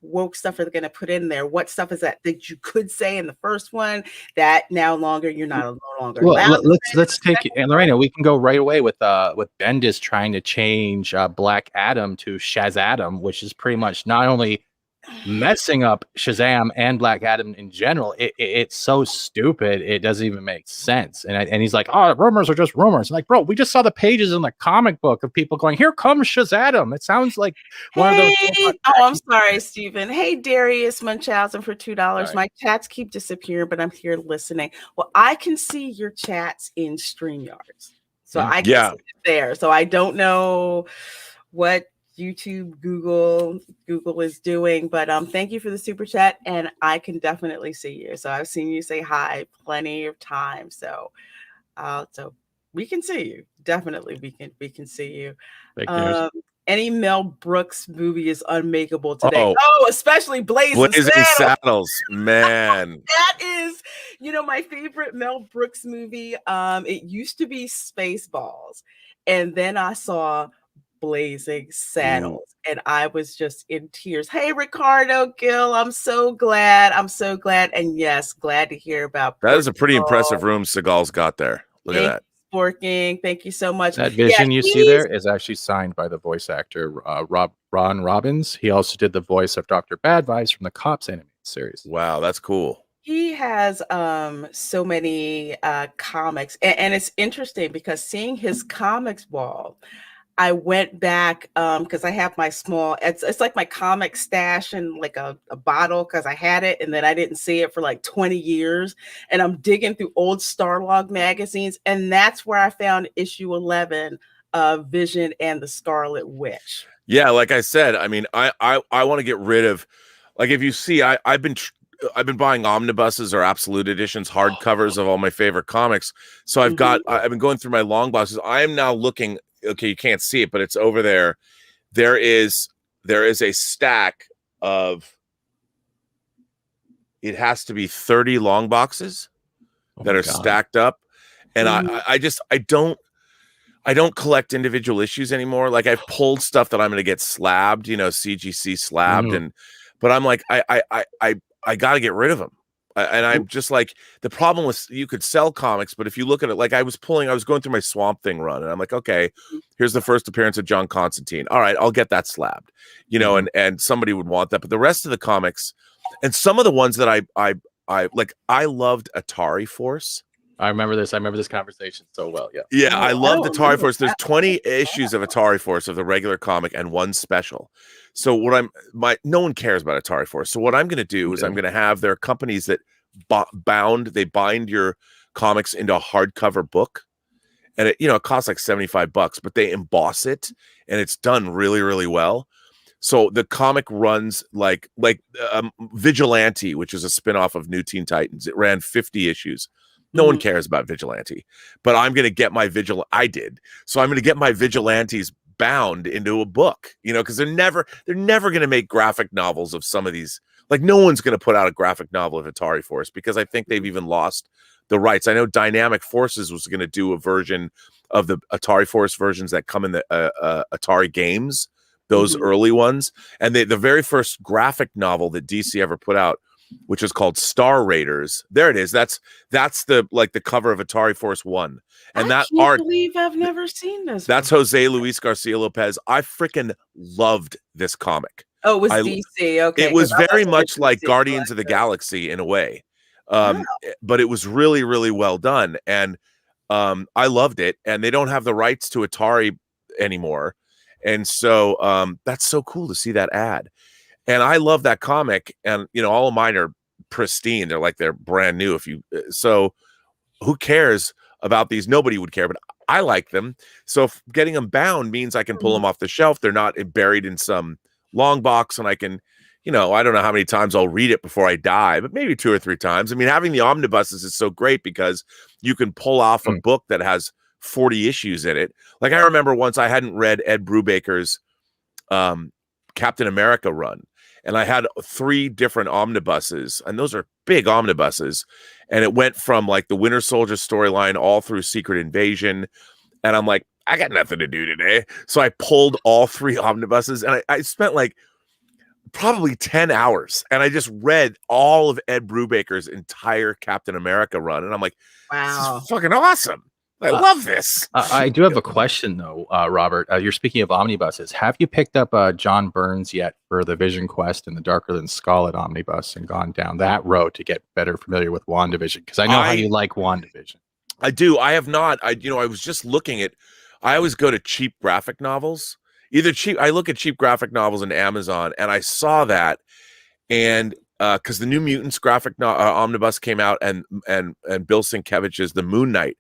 woke stuff are they going to put in there? What stuff is that you could say in the first one that you're no longer Well, allowed to say let's in the take it, and Lorena, we can go right away with Bendis trying to change Black Adam to Shazam, which is pretty much not only messing up Shazam and Black Adam in general. It's so stupid it doesn't even make sense. And he's like, oh, rumors are just rumors. I'm like, bro, we just saw the pages in the comic book of people going, here comes Shazam. It sounds like one of those. Oh, I'm sorry, Stephen. Hey, Darius Munchausen for $2. Right. My chats keep disappearing, but I'm here listening. Well, I can see your chats in StreamYards, so I can see it there. So I don't know what YouTube, Google is doing, but thank you for the super chat, and I can definitely see you. So I've seen you say hi plenty of times. So we can see you. Definitely, we can see you. Any Mel Brooks movie is unmakeable today. Oh, especially Blazing Saddles, man. That is, my favorite Mel Brooks movie. It used to be Spaceballs, and then I saw Blazing Saddles, and I was just in tears. Hey, Ricardo Gill, I'm so glad. And yes, glad to hear about that. Is a pretty impressive room Seagal's got there. Look at that. Working. Thank you so much. That vision you see there is actually signed by the voice actor Ron Robbins. He also did the voice of Dr. Bad Vibes from the Cops animated series. Wow, that's cool. He has so many comics, and it's interesting because seeing his comics wall, I went back because I have my it's like my comic stash in like a bottle because I had it and then I didn't see it for like 20 years. And I'm digging through old Starlog magazines. And that's where I found issue 11 of Vision and the Scarlet Witch. Yeah, like I said, I mean, I want to get rid of, like, if you see, I've been buying omnibuses or absolute editions, hardcovers of all my favorite comics. So I've been going through my long boxes. I am now looking. Okay, you can't see it, but it's over there. There is a stack of, it has to be 30 long boxes that are stacked up. And I don't collect individual issues anymore. Like, I've pulled stuff that I'm going to get slabbed, CGC slabbed. But I'm like, I got to get rid of them. And I'm just like, the problem was you could sell comics, but if you look at it, like I was going through my Swamp Thing run, and I'm like, okay, here's the first appearance of John Constantine. All right, I'll get that slabbed, and somebody would want that. But the rest of the comics, and some of the ones that I like, I loved Atari Force. I remember this conversation so well. Yeah. Yeah, I loved Atari Force. There's 20 issues of Atari Force of the regular comic and one special. So no one cares about Atari Force. So what I'm going to do is I'm going to have their companies that bind your comics into a hardcover book, and it costs like $75, but they emboss it and it's done really, really well. So the comic runs like Vigilante, which is a spinoff of New Teen Titans. It ran 50 issues. No one cares about Vigilante, but I'm going to get my I did. So I'm going to get my Vigilantes bound into a book, because they're never going to make graphic novels of some of these. Like, no one's going to put out a graphic novel of Atari Force because I think they've even lost the rights. I know Dynamic Forces was going to do a version of the Atari Force versions that come in the Atari games, those early ones. And the very first graphic novel that DC ever put out, which is called Star Raiders. There it is. That's the cover of Atari Force 1. And I can't believe I've never seen this. That's Jose Luis Garcia Lopez. I freaking loved this comic. Oh, it was DC. Okay. It was very much like Guardians of the Galaxy in a way. Wow. But it was really, really well done. And I loved it. And they don't have the rights to Atari anymore. And so that's so cool to see that ad. And I love that comic. And, you know, all of mine are pristine. They're brand new. So who cares about these? Nobody would care, but I like them. So if getting them bound means I can pull them off the shelf. They're not buried in some long box, and I can, you know, I don't know how many times I'll read it before I die, but maybe 2 or 3 times. I mean, having the omnibuses is so great because you can pull off a book that has 40 issues in it. Like I remember once I hadn't read Ed Brubaker's Captain America run, and I had 3 different omnibuses, and those are big omnibuses. And it went from like the Winter Soldier storyline all through Secret Invasion. And I'm like, I got nothing to do today. So I pulled all 3 omnibuses, and I spent like probably 10 hours, and I just read all of Ed Brubaker's entire Captain America run. And I'm like, Wow. this is fucking awesome. I love this. I do have a question though, Robert. You're speaking of omnibuses. Have you picked up John Burns yet for the Vision Quest and the Darker Than Scarlet omnibus and gone down that road to get better familiar with WandaVision? Because I know how you like WandaVision. I do. I have not. I was just looking at. I always go to cheap graphic novels. I look at cheap graphic novels on Amazon, and I saw that, and because the New Mutants graphic omnibus came out, and Bill Sienkiewicz's The Moon Knight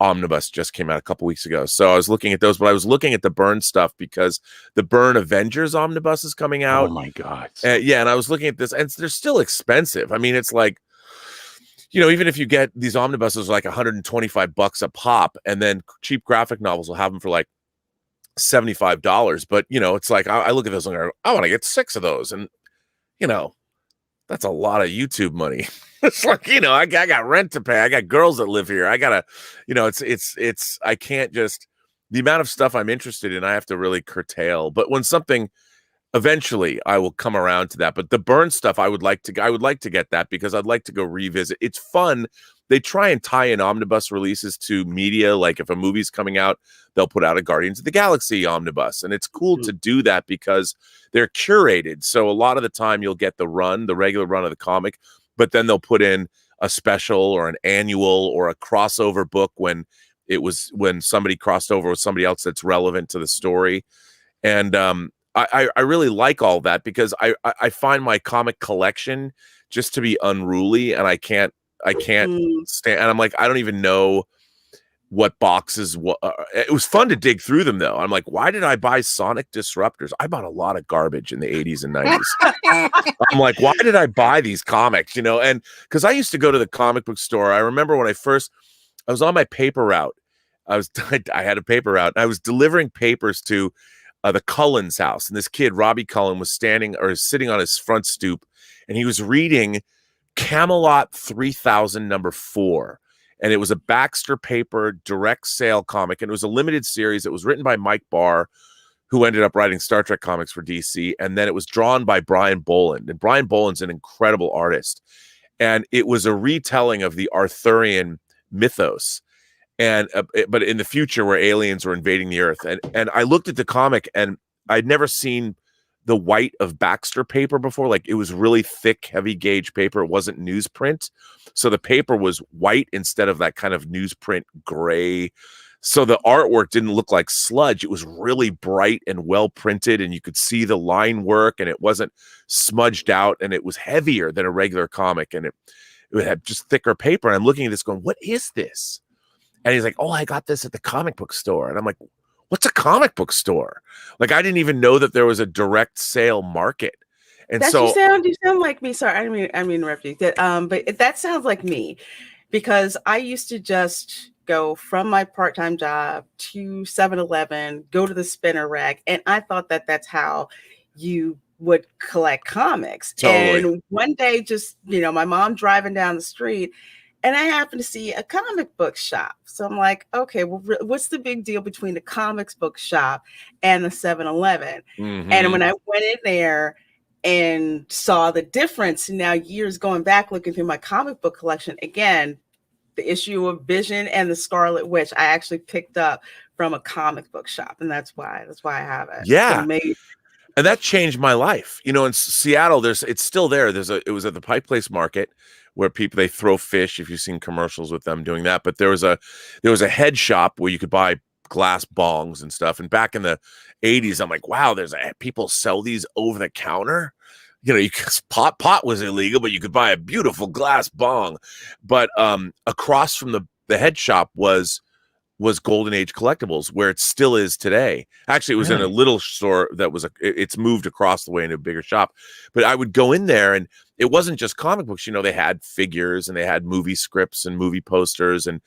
omnibus just came out a couple weeks ago. So I was looking at those, but I was looking at the Byrne stuff because the Byrne Avengers omnibus is coming out. Oh my God. Yeah. And I was looking at this, and they're still expensive. I mean, it's like, you know, even if you get these omnibuses like $125 a pop, and then cheap graphic novels will have them for like $75. But, you know, it's like, I look at this and I want to get 6 of those. And, you know, that's a lot of YouTube money. It's like, you know, I got rent to pay. I got girls that live here. I gotta, you know, it's I can't just, the amount of stuff I'm interested in, I have to really curtail. But when something, eventually I will come around to that. But the Burn stuff, I would like to get that because I'd like to go revisit. It's fun. They try and tie in omnibus releases to media. Like if a movie's coming out, they'll put out a Guardians of the Galaxy omnibus. And it's cool to do that because they're curated. So a lot of the time you'll get the regular run of the comic, but then they'll put in a special or an annual or a crossover book when somebody crossed over with somebody else that's relevant to the story. And I really like all that because I find my comic collection just to be unruly, and I can't stand. And I'm like, I don't even know what boxes. It was fun to dig through them though. I'm like, why did I buy Sonic Disruptors? I bought a lot of garbage in the 80s and 90s. I'm like, why did I buy these comics? You know, and because I used to go to the comic book store. I remember when I was on my paper route. I had a paper route, and I was delivering papers to the Cullen's house, and this kid, Robbie Cullen, was sitting on his front stoop, and he was reading Camelot 3000 number 4. And it was a Baxter paper direct sale comic, and it was a limited series. It was written by Mike Barr, who ended up writing Star Trek comics for DC, and then it was drawn by Brian Boland. And Brian Boland's an incredible artist, and it was a retelling of the Arthurian mythos, and but in the future where aliens were invading the Earth. And I looked at the comic, and I'd never seen the white of Baxter paper before. Like, it was really thick, heavy gauge paper. It wasn't newsprint. So the paper was white instead of that kind of newsprint gray. So the artwork didn't look like sludge. It was really bright and well printed, and you could see the line work, and it wasn't smudged out, and it was heavier than a regular comic, and it had just thicker paper. And I'm looking at this going, what is this? And he's like, oh, I got this at the comic book store. And I'm like, what's a comic book store? Like, I didn't even know that there was a direct sale market. And You sound like me. Sorry, I mean interrupt you. But that sounds like me, because I used to just go from my part-time job to 7-Eleven, go to the spinner rack, and I thought that that's how you would collect comics. Totally. And one day, just, you know, my mom driving down the street, and I happened to see a comic book shop. So I'm like, okay, well, what's the big deal between the comics book shop and the 7-Eleven? Mm-hmm. And when I went in there and saw the difference, now years going back, looking through my comic book collection, again, the issue of Vision and the Scarlet Witch, I actually picked up from a comic book shop. And that's why I have it. Yeah. So maybe And that changed my life. You know, in Seattle, it's still there. It was at the Pike Place Market where they throw fish. If you've seen commercials with them doing that, but there was a head shop where you could buy glass bongs and stuff. And back in the 80s, I'm like, wow, people sell these over the counter. You know, pot was illegal, but you could buy a beautiful glass bong. But across from the head shop was Golden Age Collectibles, where it still is today. Actually, it was in a little store that it's moved across the way into a bigger shop. But I would go in there, and it wasn't just comic books. You know, they had figures and they had movie scripts and movie posters. And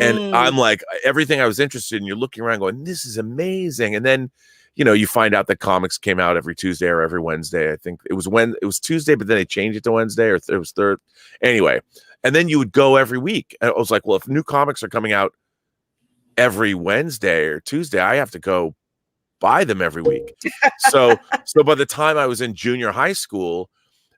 I'm like, everything I was interested in, you're looking around going, this is amazing. And then, you know, you find out that comics came out every Tuesday or every Wednesday. I think it was Tuesday, but then they changed it to Wednesday, or it was third. Anyway, and then you would go every week. And I was like, well, if new comics are coming out every Wednesday or Tuesday, I have to go buy them every week. So by the time I was in junior high school,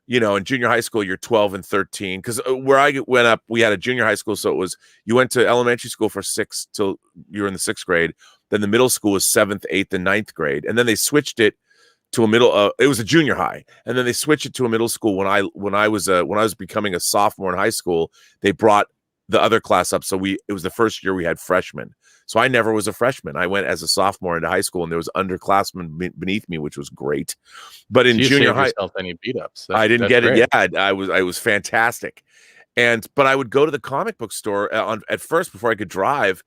you know, in junior high school, you're 12 and 13. Because where I went up, we had a junior high school. So you went to elementary school for 6 till you were in the 6th grade. Then the middle school was 7th, 8th, and 9th grade. And then they switched it to it was a junior high. And then they switched it to a middle school when I was becoming a sophomore in high school. They brought the other class up. So it was the first year we had freshmen. So I never was a freshman. I went as a sophomore into high school, and there was underclassmen beneath me, which was great. But in junior high, any beat ups? I didn't get it yet. I was fantastic. But I would go to the comic book store at first before I could drive.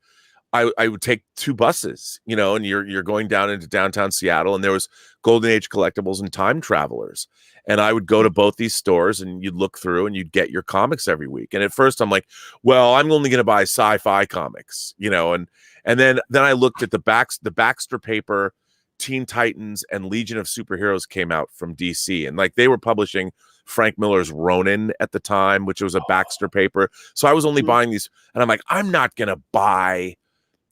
I would take 2 buses, you know, and you're going down into downtown Seattle, and there was Golden Age Collectibles and Time Travelers. And I would go to both these stores, and you'd look through and you'd get your comics every week. And at first I'm like, well, I'm only going to buy sci-fi comics, you know, and then I looked at the Baxter paper, Teen Titans and Legion of Superheroes came out from DC, and like they were publishing Frank Miller's Ronin at the time, which was a Baxter paper. So I was only buying these, and I'm like, I'm not going to buy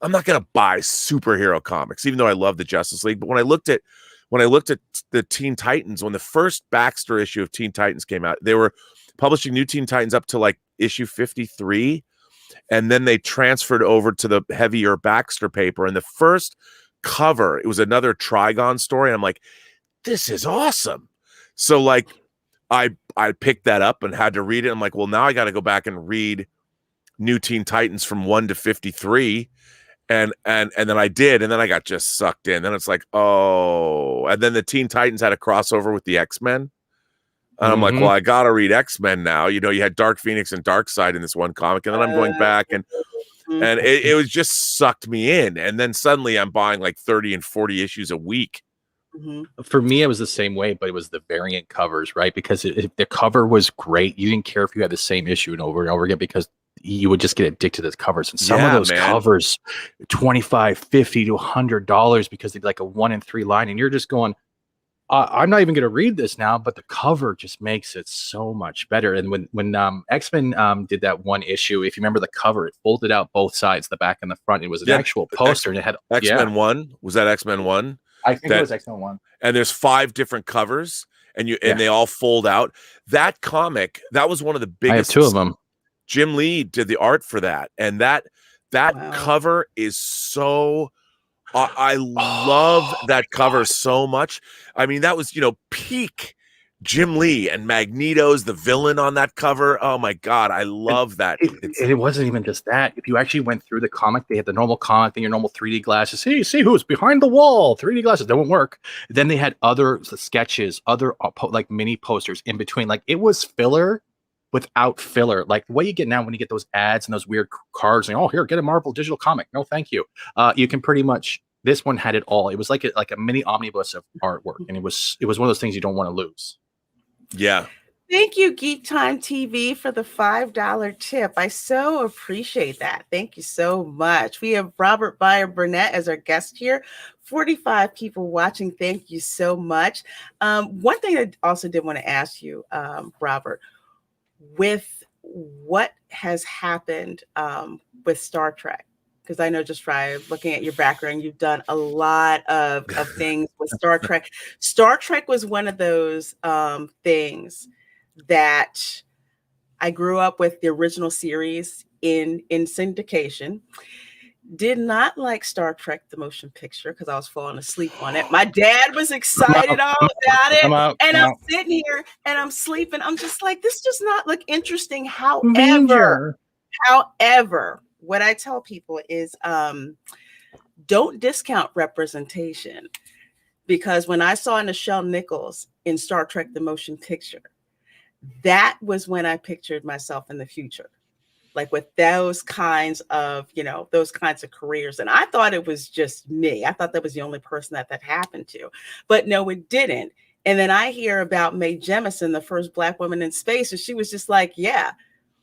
superhero comics, even though I love the Justice League. But when I looked at the Teen Titans, when the first Baxter issue of Teen Titans came out, they were publishing New Teen Titans up to like issue 53. And then they transferred over to the heavier Baxter paper. And the first cover, it was another Trigon story. And I'm like, this is awesome. So like I picked that up and had to read it. I'm like, well, now I got to go back and read New Teen Titans from 1 to 53. And then I did, and then I got just sucked in. Then it's like, oh, and then the Teen Titans had a crossover with the X-Men. And I'm like, well, I gotta read X-Men now. You know, you had Dark Phoenix and Darkseid in this one comic, and then I'm going back and it was just sucked me in. And then suddenly I'm buying like 30 and 40 issues a week. For me, it was the same way, but it was the variant covers, right? Because if the cover was great, you didn't care if you had the same issue and over again, because you would just get addicted to the covers. And some of those covers, $25, $50 to $100, because they'd be like a 1 in 3 line, and you're just going, I'm not even going to read this now, but the cover just makes it so much better. And when X-Men did that one issue, if you remember the cover, it folded out both sides, the back and the front. It was an actual poster, and it had X-Men 1. Was that X-Men 1? I think it was X-Men 1. And there's 5 different covers, and they all fold out. That comic, that was one of the biggest. I have 2 of them. Jim Lee did the art for that, and that cover is so. I love that cover so much. I mean, that was, you know, peak Jim Lee, and Magneto's the villain on that cover. Oh my God, I love that. It wasn't even just that. If you actually went through the comic, they had the normal comic, then your normal 3D glasses. See who's behind the wall. 3D glasses don't work. Then they had other sketches, other like mini posters in between. Like it was filler without filler. Like the way you get now when you get those ads and those weird cards, and oh, here, get a Marvel digital comic. No, thank you. You can pretty much. This one had it all. It was like a mini omnibus of artwork, and it was one of those things you don't want to lose. Yeah. Thank you, Geek Time TV, for the $5 tip. I so appreciate that. Thank you so much. We have Robert Meyer Burnett as our guest here. 45 people watching. Thank you so much. One thing I also did want to ask you, Robert, with what has happened with Star Trek, because I know just by looking at your background, you've done a lot of things with Star Trek. Star Trek was one of those things that I grew up with, the original series in syndication. Did not like Star Trek the motion picture because I was falling asleep on it. My dad was excited all about it. And I'm sitting here and I'm sleeping. I'm just like, this does not look interesting. However, what I tell people is don't discount representation. Because when I saw Nichelle Nichols in Star Trek the motion picture, that was when I pictured myself in the future. Like with those kinds of, those kinds of careers. And I thought it was just me. I thought that was the only person that happened to. But no, it didn't. And then I hear about Mae Jemison, the first Black woman in space. And she was just like, yeah,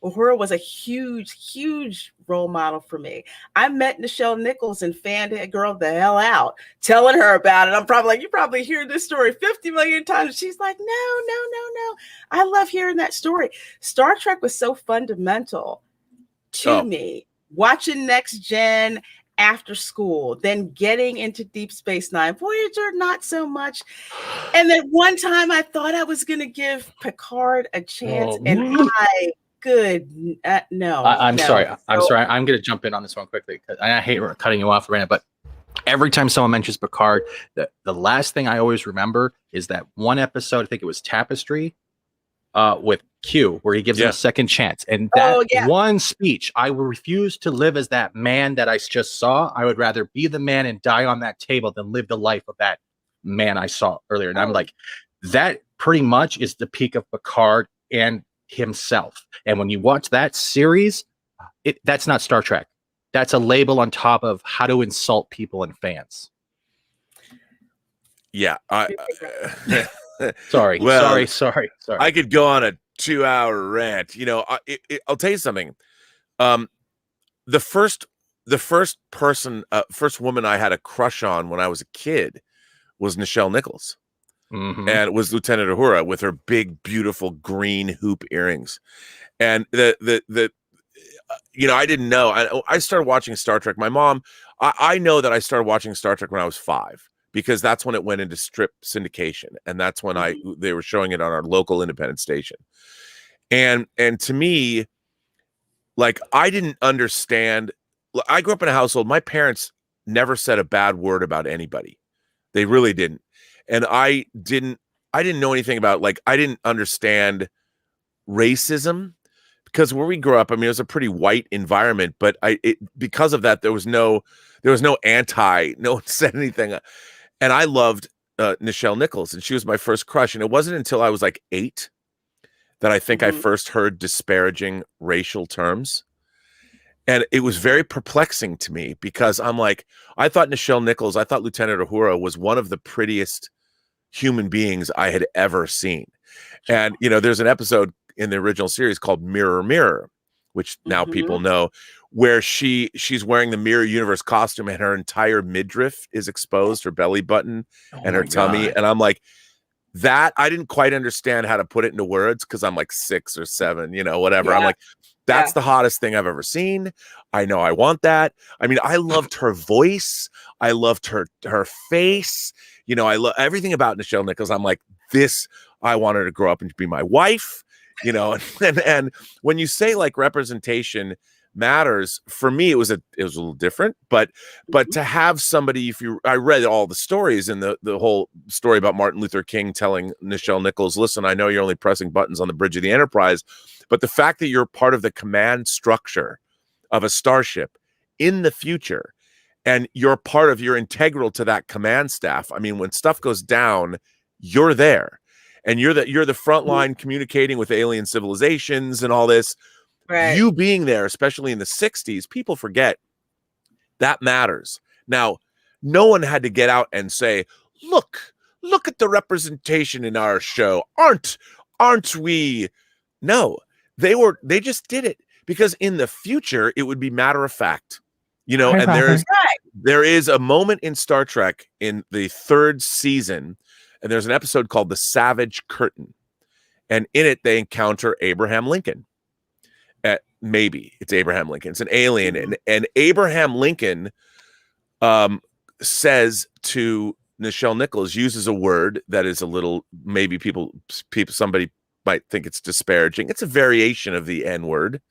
Uhura was a huge, huge role model for me. I met Nichelle Nichols and fanned that girl the hell out, telling her about it. I'm probably like, you probably hear this story 50 million times. She's like, no. I love hearing that story. Star Trek was so fundamental to me, watching Next Gen after school, then getting into Deep Space Nine. Voyager, not so much. And then one time I thought I was going to give Picard a chance, no. I'm sorry. I'm sorry. I'm going to jump in on this one quickly because I hate cutting you off, Reina, but every time someone mentions Picard, the last thing I always remember is that one episode, I think it was Tapestry, with Q, where he gives him a second chance. And that one speech, I will refuse to live as that man that I just saw. I would rather be the man and die on that table than live the life of that man I saw earlier. And I'm like, that pretty much is the peak of Picard and himself. And when you watch that series, that's not Star Trek. That's a label on top of how to insult people and fans. Yeah. Sorry. I could go on a 2-hour rant. I'll tell you something. The first woman I had a crush on when I was a kid was Nichelle Nichols. Mm-hmm. And it was Lieutenant Uhura with her big, beautiful green hoop earrings. And I didn't know. I started watching Star Trek. My mom, I know that I started watching Star Trek when I was 5. Because that's when it went into strip syndication, and that's when they were showing it on our local independent station. And to me, like, I didn't understand. I grew up in a household. My parents never said a bad word about anybody. They really didn't. And I didn't know anything about, like, I didn't understand racism because where we grew up, I mean, it was a pretty white environment, but because of that, there was no anti, no one said anything. And I loved Nichelle Nichols, and she was my first crush. And it wasn't until I was like 8 that I think I first heard disparaging racial terms. And it was very perplexing to me because I'm like, I thought Lieutenant Uhura was one of the prettiest human beings I had ever seen. And, there's an episode in the original series called Mirror, Mirror, which now people know, where she's wearing the Mirror Universe costume and her entire midriff is exposed, her belly button and her tummy. And I'm like, that I didn't quite understand how to put it into words because I'm like 6 or 7, whatever. I'm like, that's the hottest thing I've ever seen. I know I want that. I mean, I loved her voice. I loved her face. I love everything about Nichelle Nichols. I'm like, I want her to grow up and be my wife, and when you say like representation matters, for me, it was a little different, but to have somebody, I read all the stories and the whole story about Martin Luther King telling Nichelle Nichols, listen, I know you're only pressing buttons on the bridge of the Enterprise, but the fact that you're part of the command structure of a starship in the future, and you're integral to that command staff. I mean, when stuff goes down, you're there, and you're the front line communicating with alien civilizations and all this. Right. You being there, especially in the 60s, people forget that matters. Now, no one had to get out and say, look at the representation in our show. Aren't we? No, they just did it because in the future, it would be matter of fact, and there is a moment in Star Trek in the 3rd season, and there's an episode called The Savage Curtain. And in it, they encounter Abraham Lincoln. Maybe it's Abraham Lincoln. It's an alien. And Abraham Lincoln says to Nichelle Nichols, uses a word that is a little, maybe somebody might think it's disparaging. It's a variation of the N word.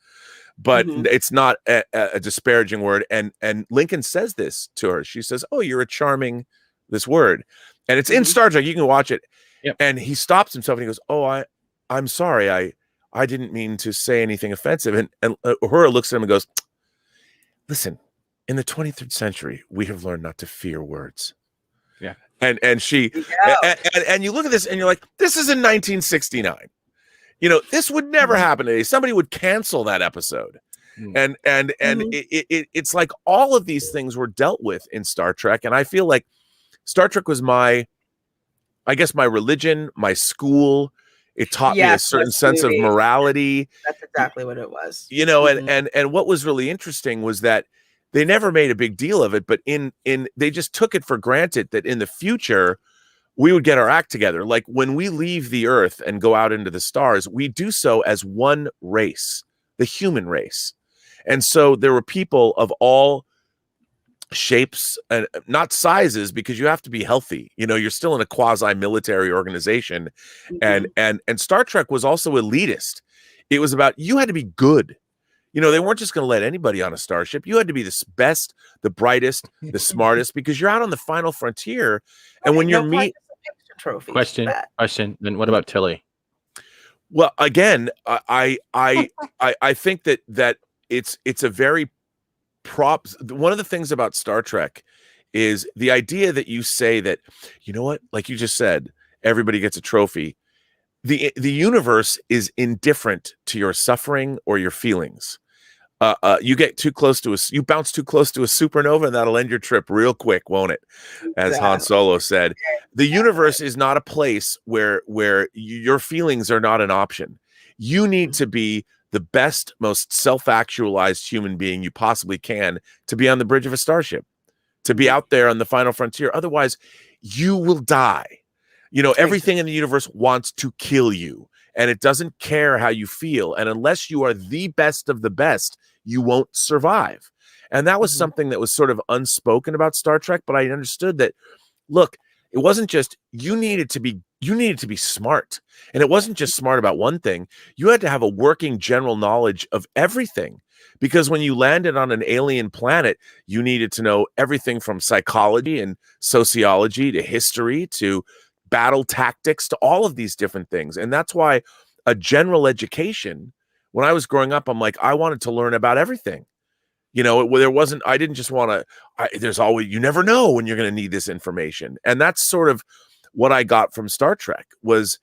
but Mhm. it's not a disparaging word. And Lincoln says this to her. She says, "Oh, you're a charming," this word, and it's in Mhm. Star Trek. You can watch it. Yep. And he stops himself and he goes, "Oh, I'm sorry. I didn't mean to say anything offensive." And Uhura looks at him and goes, "Listen, in the 23rd century, we have learned not to fear words." Yeah. And she Yeah. and you look at this and you're like, this is in 1969. You know, this would never Mhm. happen today. Somebody would cancel that episode. Mm. And Mhm. it's like all of these things were dealt with in Star Trek. And I feel like Star Trek was my religion, my school. It taught me a Yes, certain this sense of movie. morality. That's exactly what it was. You know, Mhm. and what was really interesting was that they never made a big deal of it, but in they just took it for granted that in the future we would get our act together. Like when we leave the earth and go out into the stars, we do so as one race, the human race. And so there were people of all shapes and not sizes, because you have to be healthy. You know, you're still in a quasi-military organization. Mhm. And Star Trek was also elitist. It was about, you had to be good. You know, they weren't just going to let anybody on a starship. You had to be the best, the brightest, the smartest, because you're out on the final frontier. And when Right, you're no participation trophies for that. Question. Then what about Tilly? well, again, I think that it's a very one of the things about Star Trek is the idea that you say that, you know what, like you just said, everybody gets a trophy. The universe is indifferent to your suffering or your feelings. You get too close to you bounce too close to a supernova, and that'll end your trip real quick, won't it? As Han Exactly. Solo said, the universe is not a place where your feelings are not an option. You need to be the best, most self-actualized human being you possibly can to be on the bridge of a starship, to be out there on the final frontier. Otherwise, you will die. You know, everything in the universe wants to kill you, and it doesn't care how you feel. And unless you are the best of the best, you won't survive. And that was Mhm. something that was sort of unspoken about Star Trek, but I understood that, look, it wasn't just you needed to be smart. And it wasn't just smart about one thing. You had to have a working general knowledge of everything. Because when you landed on an alien planet, you needed to know everything from psychology and sociology to history to battle tactics to all of these different things. And that's why a general education, when I was growing up, I'm like, I wanted to learn about everything. You know, there wasn't, I didn't just want to, there's always, you never know when you're going to need this information. And that's sort of what I got from Star Trek was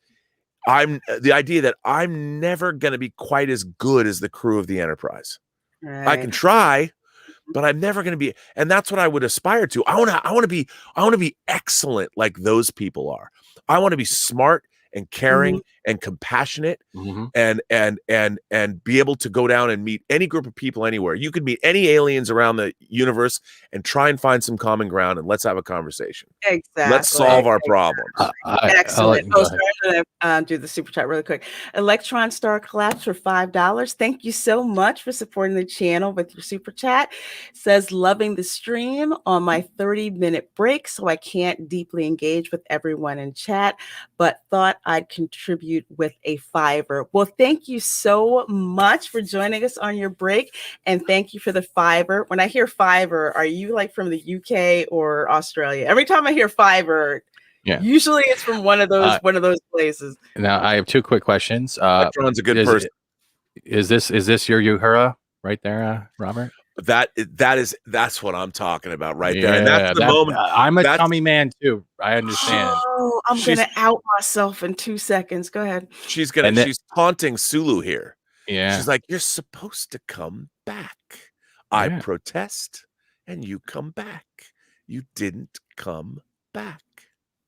the idea that I'm never going to be quite as good as the crew of the Enterprise. I can Right. try, but I'm never going to be. And that's what I would aspire to. I want to be excellent like those people are. I want to be smart and caring Mhm. and compassionate Mhm. and be able to go down and meet any group of people anywhere. You could meet any aliens around the universe and try and find some common ground, and let's have a conversation. Let's solve Exactly. our problems. Excellent. Go Oh, ahead. sorry, I'm gonna do the super chat really quick. Electron Star Collapse for $5. Thank you so much for supporting the channel with your super chat. Says loving the stream on my 30-minute break, so I can't deeply engage with everyone in chat, but thought I'd contribute with a $5. Well, thank you so much for joining us on your break, and thank you for the $5. When I hear $5, are you like from the UK or Australia? Every time I hear $5, Yeah. usually it's from one of those places. Now I have two quick questions. Electron's a good person. Is this your Uhura right there, Robert? That's what I'm talking about right there. And that's Yeah, the moment. I'm a that's- tummy man too. I understand. Oh, I'm She's- gonna out myself in 2 seconds. Go ahead. She's taunting Sulu here. Yeah. She's like, you're supposed to come back. I Yeah. protest and you come back. You didn't come back.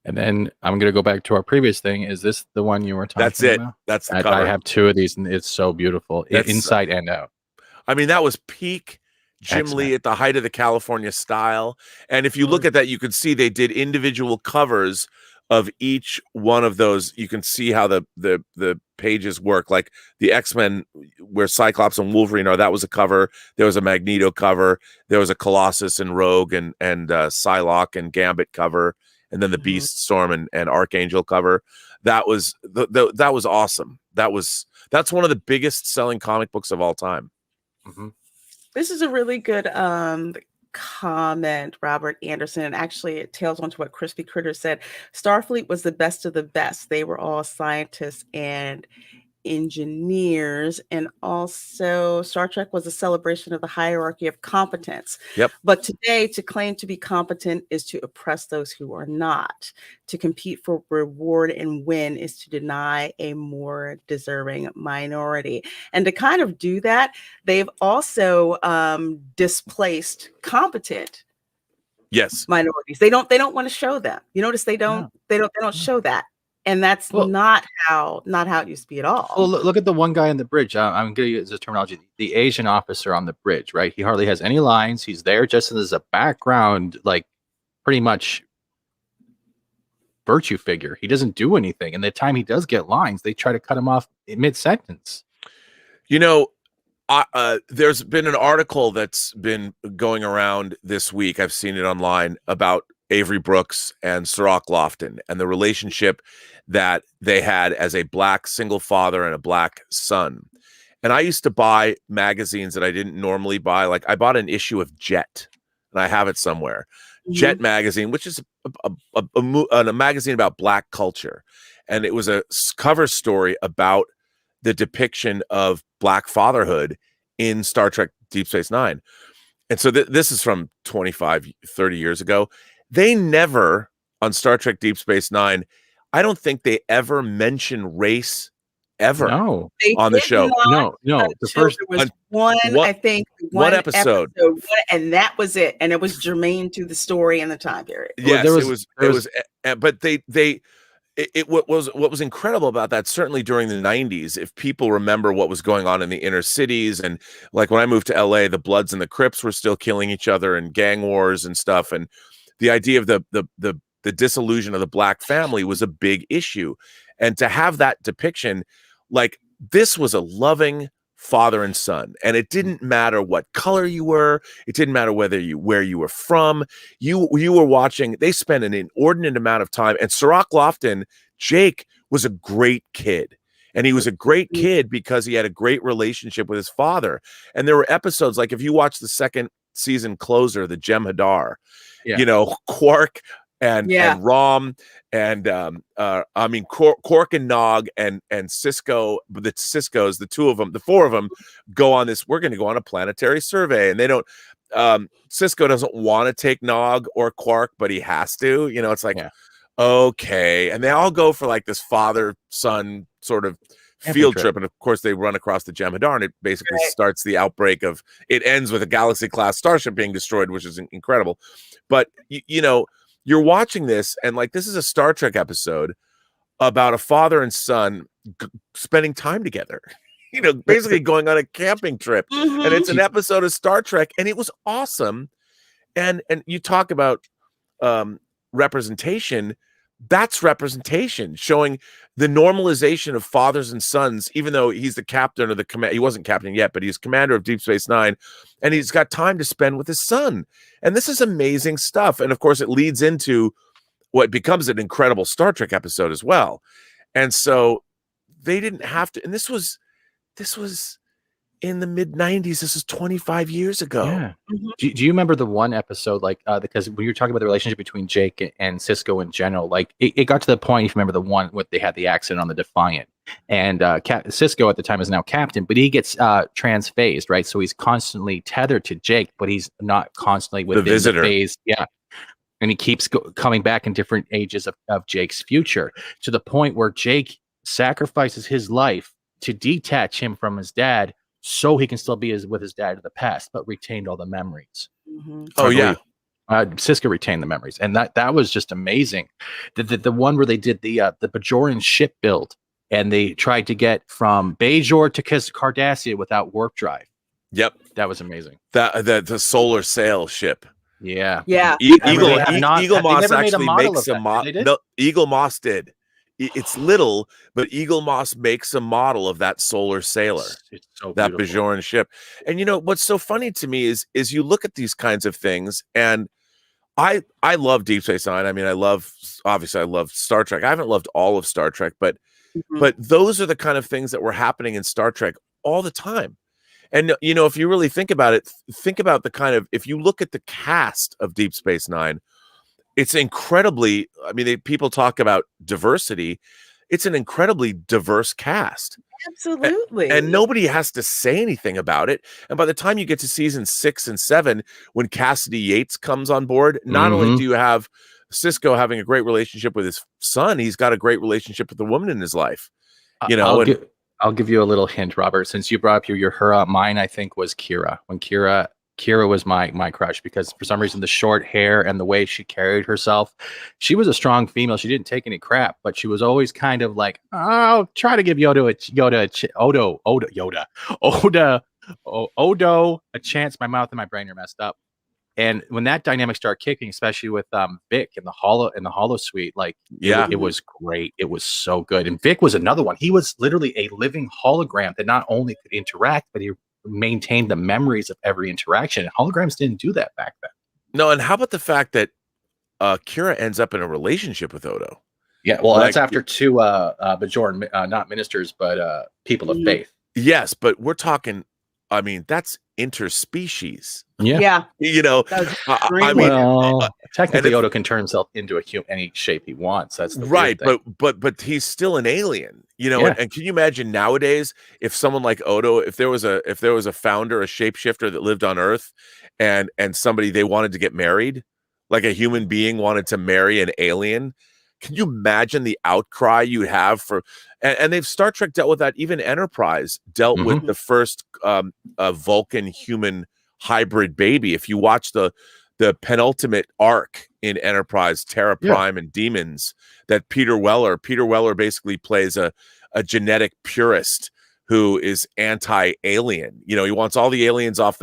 And then I'm going to go back to our previous thing. Is this the one you were talking That's it. about? That's the I cover. have two of these, and it's so beautiful, inside and out. I mean, that was peak Jim Excellent. Lee at the height of the California style. And if you look at that, you can see they did individual covers of each one of those. You can see how the pages work. Like the X-Men, where Cyclops and Wolverine are, that was a cover. There was a Magneto cover. There was a Colossus and Rogue and Psylocke and Gambit cover. And then the Beast, Storm, and Archangel cover. That was that was awesome. That's one of the biggest selling comic books of all time. Mhm. This is a really good comment, Robert Anderson. And actually, it tails onto what Crispy Critter said. Starfleet was the best of the best. They were all scientists and engineers. And also, Star Trek was a celebration of the hierarchy of competence. Yep. But today, to claim to be competent is to oppress those who are not. To compete for reward and win is to deny a more deserving minority. And to kind of do that, they've also displaced competent Yes. minorities. They don't want to show them. You notice they don't show that. And that's Well- not how it used to be at all. Well, look at the one guy on the bridge. I'm going to use the terminology. The Asian officer on the bridge, right? He hardly has any lines. He's there just as a background, like pretty much virtue figure. He doesn't do anything. And the time he does get lines, they try to cut him off mid-sentence. You know, there's been an article that's been going around this week. I've seen it online about Avery Brooks and Sirach Lofton and the relationship that they had as a black single father and a black son. And I used to buy magazines that I didn't normally buy. Like I bought an issue of Jet, and I have it somewhere. Jet magazine, which is a magazine about black culture. And it was a cover story about the depiction of black fatherhood in Star Trek Deep Space Nine. And so this is from 25, 30 years ago. They never, on Star Trek Deep Space Nine, I don't think they ever mention race ever No. on the show. No. The first there was one episode, and that was it. And it was germane to the story and the time period. Yes, it was. But what was incredible about that, certainly during the 90s, if people remember what was going on in the inner cities, and like when I moved to LA, the Bloods and the Crips were still killing each other and gang wars and stuff. And the idea of the disillusion of the black family was a big issue. And to have that depiction, like this was a loving father and son, and it didn't matter what color you were, it didn't matter where you were from, you were watching. They spent an inordinate amount of time. And Sirach Lofton, Jake, was a great kid, and he was a great kid because he had a great relationship with his father. And there were episodes, like if you watch the second season closer, the Jem'Hadar, you know, Quark and Rom and Quark and Nog and Cisco, the Cisco's, the two of them, the four of them go on this, we're going to go on a planetary survey. And they don't, Cisco doesn't want to take Nog or Quark, but he has to, you know, it's like, okay. And they all go for like this father-son sort of field trip. And of course they run across the Jem'Hadar, and it basically starts the outbreak of, it ends with a Galaxy class starship being destroyed, which is incredible. But you know, you're watching this, and like this is a Star Trek episode about a father and son spending time together, you know, basically going on a camping trip. And it's an episode of Star Trek, and it was awesome. And you talk about representation. That's representation, showing the normalization of fathers and sons, even though he's the captain of the command. He wasn't captain yet, but he's commander of Deep Space Nine, and he's got time to spend with his son. And this is amazing stuff. And of course, it leads into what becomes an incredible Star Trek episode as well. And so they didn't have to. And this was in the mid 90s. This is 25 years ago. Yeah. Do you remember the one episode, like, because when you're talking about the relationship between Jake and Cisco in general, like it got to the point, if you remember the one where they had the accident on the Defiant, and Cisco at the time is now captain, but he gets transphased, right? So he's constantly tethered to Jake, but he's not constantly with the visitor phase. Yeah. And he keeps coming back in different ages of Jake's future, to the point where Jake sacrifices his life to detach him from his dad, so he can still be with his dad in the past, but retained all the memories. Oh yeah, Cisco retained the memories, and that was just amazing. The one where they did the Bajoran ship build, and they tried to get from Bajor to Cardassia without warp drive. Yep, that was amazing. The solar sail ship. Yeah. Eagle Moss actually makes a model. No, Eagle Moss did. It's little, but Eagle Moss makes a model of that solar sailor, it's so that beautiful. Bajoran ship. And you know what's so funny to me is you look at these kinds of things, and I love Deep Space Nine. I mean, I love Star Trek. I haven't loved all of Star Trek, but those are the kind of things that were happening in Star Trek all the time. And you know, if you really think about it, think about the kind of, if you look at the cast of Deep Space Nine, it's incredibly, I mean, people talk about diversity. It's an incredibly diverse cast. Absolutely. And nobody has to say anything about it. And by the time you get to season 6 and 7, when Cassidy Yates comes on board, not only do you have Cisco having a great relationship with his son, he's got a great relationship with the woman in his life. You know, I'll give you a little hint, Robert. Since you brought up your her, mine I think was Kira. When Kira was my crush, because for some reason the short hair and the way she carried herself, she was a strong female. She didn't take any crap, but she was always kind of like, I'll try to give Odo a chance. My mouth and my brain are messed up. And when that dynamic started kicking, especially with Vic in the Hollow Suite, like it was great. It was so good. And Vic was another one. He was literally a living hologram that not only could interact, but he maintained the memories of every interaction. Holograms didn't do that back then. No, and how about the fact that Kira ends up in a relationship with Odo? Yeah, well, that's after two Bajoran, not ministers, but people of faith. Yes, but we're talking, I mean, that's interspecies. Yeah. You know, I mean, technically Odo can turn himself into any shape he wants. That's the right, but he's still an alien. You know, and can you imagine nowadays if someone like Odo, if there was a founder, a shapeshifter that lived on Earth, and somebody they wanted to get married, like a human being wanted to marry an alien? Can you imagine the outcry you'd have for? And they've Star Trek dealt with that. Even Enterprise dealt with the first Vulcan human hybrid baby. If you watch the penultimate arc in Enterprise, Terra Prime and Demons, that Peter Weller basically plays a genetic purist who is anti-alien. You know, he wants all the aliens off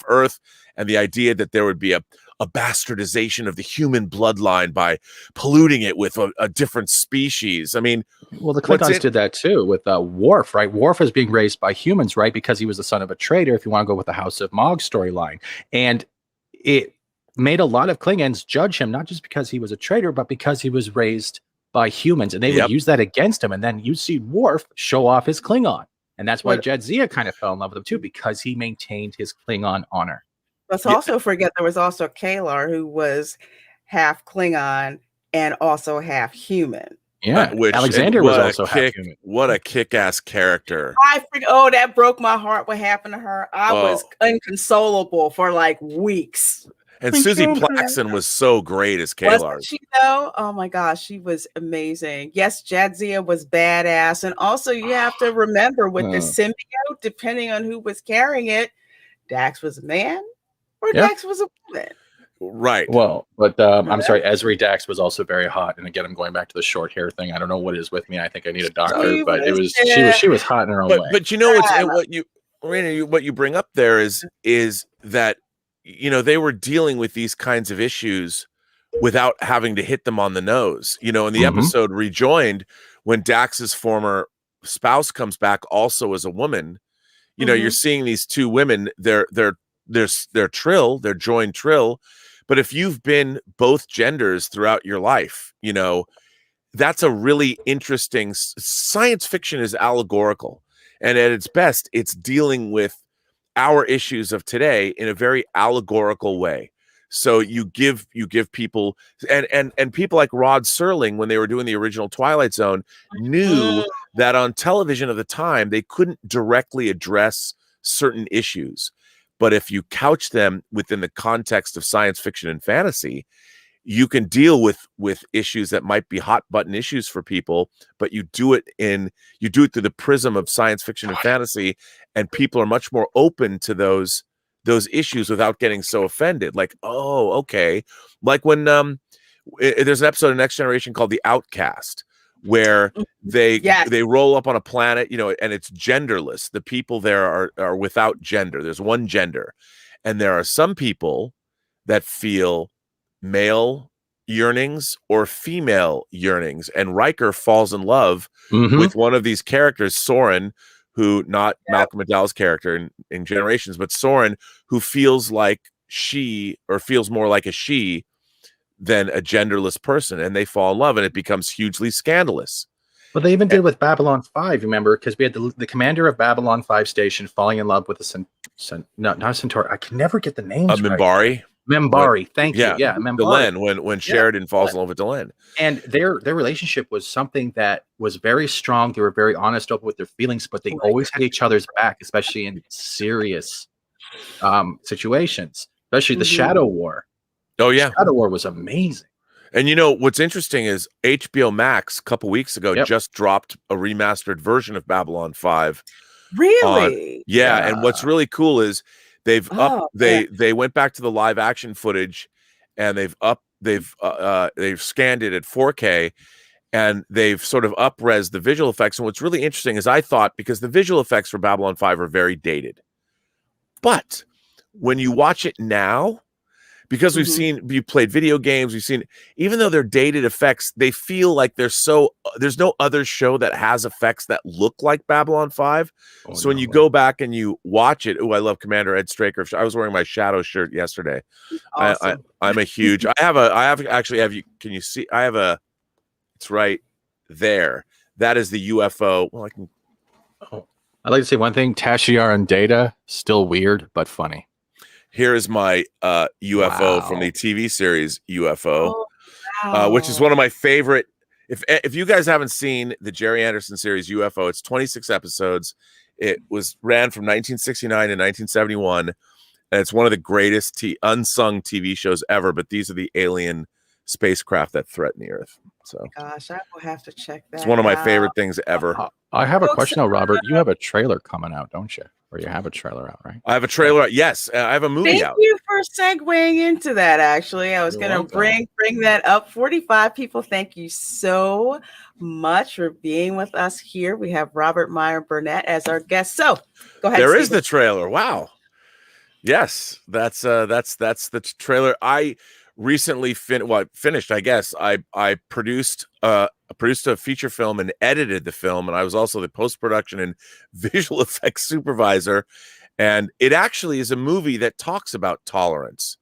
Earth, and the idea that there would be a bastardization of the human bloodline by polluting it with a different species. I mean, well, the Klingons did that too with Worf, right? Worf is being raised by humans, right? Because he was the son of a traitor, if you want to go with the House of Mogg storyline. And it made a lot of Klingons judge him, not just because he was a traitor, but because he was raised by humans. And they would use that against him. And then you see Worf show off his Klingon. And that's why Jadzia kind of fell in love with him too, because he maintained his Klingon honor. Let's also forget there was also Kalar, who was half Klingon and also half human. Yeah, Alexander was also half human. What a kick-ass character! That broke my heart. What happened to her? I was inconsolable for like weeks. And Susie Plaxton was so great as Kalar. Wasn't she though? Oh my gosh, she was amazing. Yes, Jadzia was badass, and also you have to remember with the symbiote, depending on who was carrying it, Dax was a man. Or Dax was a woman. Right. Well, but I'm sorry, Ezri Dax was also very hot. And again, I'm going back to the short hair thing. I don't know what it is with me. I think I need a doctor, but she was hot in her own way. But you know what you bring up there is that, you know, they were dealing with these kinds of issues without having to hit them on the nose. You know, in the episode Rejoined, when Dax's former spouse comes back also as a woman, you know, you're seeing these two women, they're trill, they're joined trill. But if you've been both genders throughout your life, you know, that's a really interesting. Science fiction is allegorical, and at its best, it's dealing with our issues of today in a very allegorical way. So you give people and people like Rod Serling, when they were doing the original Twilight Zone, knew that on television of the time they couldn't directly address certain issues. But if you couch them within the context of science fiction and fantasy, you can deal with issues that might be hot button issues for people, but you do it through the prism of science fiction and fantasy, and people are much more open to those issues without getting so offended. Like, oh, okay. Like when there's an episode of Next Generation called The Outcast, where they roll up on a planet, you know, and it's genderless. The people there are without gender. There's one gender. And there are some people that feel male yearnings or female yearnings. And Riker falls in love with one of these characters, Soren, who, not Malcolm McDowell's character in Generations, but Soren, who feels like she, or feels more like a she than a genderless person, and they fall in love, and it becomes hugely scandalous. Well, they even did with Babylon 5, remember? Because we had the commander of Babylon 5 station falling in love with not a centaur. I can never get the names right. Mimbari. Mimbari, thank you. Yeah, Mimbari. Delenn, when Sheridan falls in love with Delenn. And their relationship was something that was very strong. They were very honest, open with their feelings, but they always had each other's back, especially in serious situations, especially the Shadow War. Oh, yeah. Shadow War was amazing. And what's interesting is HBO Max a couple weeks ago just dropped a remastered version of Babylon 5. Really? Yeah, and what's really cool is they went back to the live action footage, and they've scanned it at 4K, and they've sort of up-res the visual effects. And what's really interesting is I thought, because the visual effects for Babylon 5 are very dated, but when you watch it now, because we've played video games, we've seen, even though they're dated effects, they feel like there's no other show that has effects that look like Babylon 5. So when you go back and you watch it, I love Commander Ed Straker. I was wearing my Shadow shirt yesterday. Awesome. I'm a huge, can you see? It's right there. That is the UFO. Well, I'd like to say one thing, Tashiar and Data, still weird, but funny. Here is my UFO from the TV series UFO, which is one of my favorite. If you guys haven't seen the Jerry Anderson series UFO, it's 26 episodes. It ran from 1969 to 1971, and it's one of the greatest unsung TV shows ever. But these are the alien spacecraft that threaten the Earth. So, gosh, I will have to check that. It's one of my favorite things ever. I have a question, though, Robert. You have a trailer coming out, don't you? Or you have a trailer out, right? I have a trailer out. Yes, I have a movie out. Thank you for segueing into that. Actually, I was going to bring that up. 45 people. Thank you so much for being with us here. We have Robert Meyer Burnett as our guest. So, go ahead. There is the trailer. Wow. Yes, that's the trailer. I recently finished. I guess I produced a feature film and edited the film, and I was also the post-production and visual effects supervisor. And it actually is a movie that talks about tolerance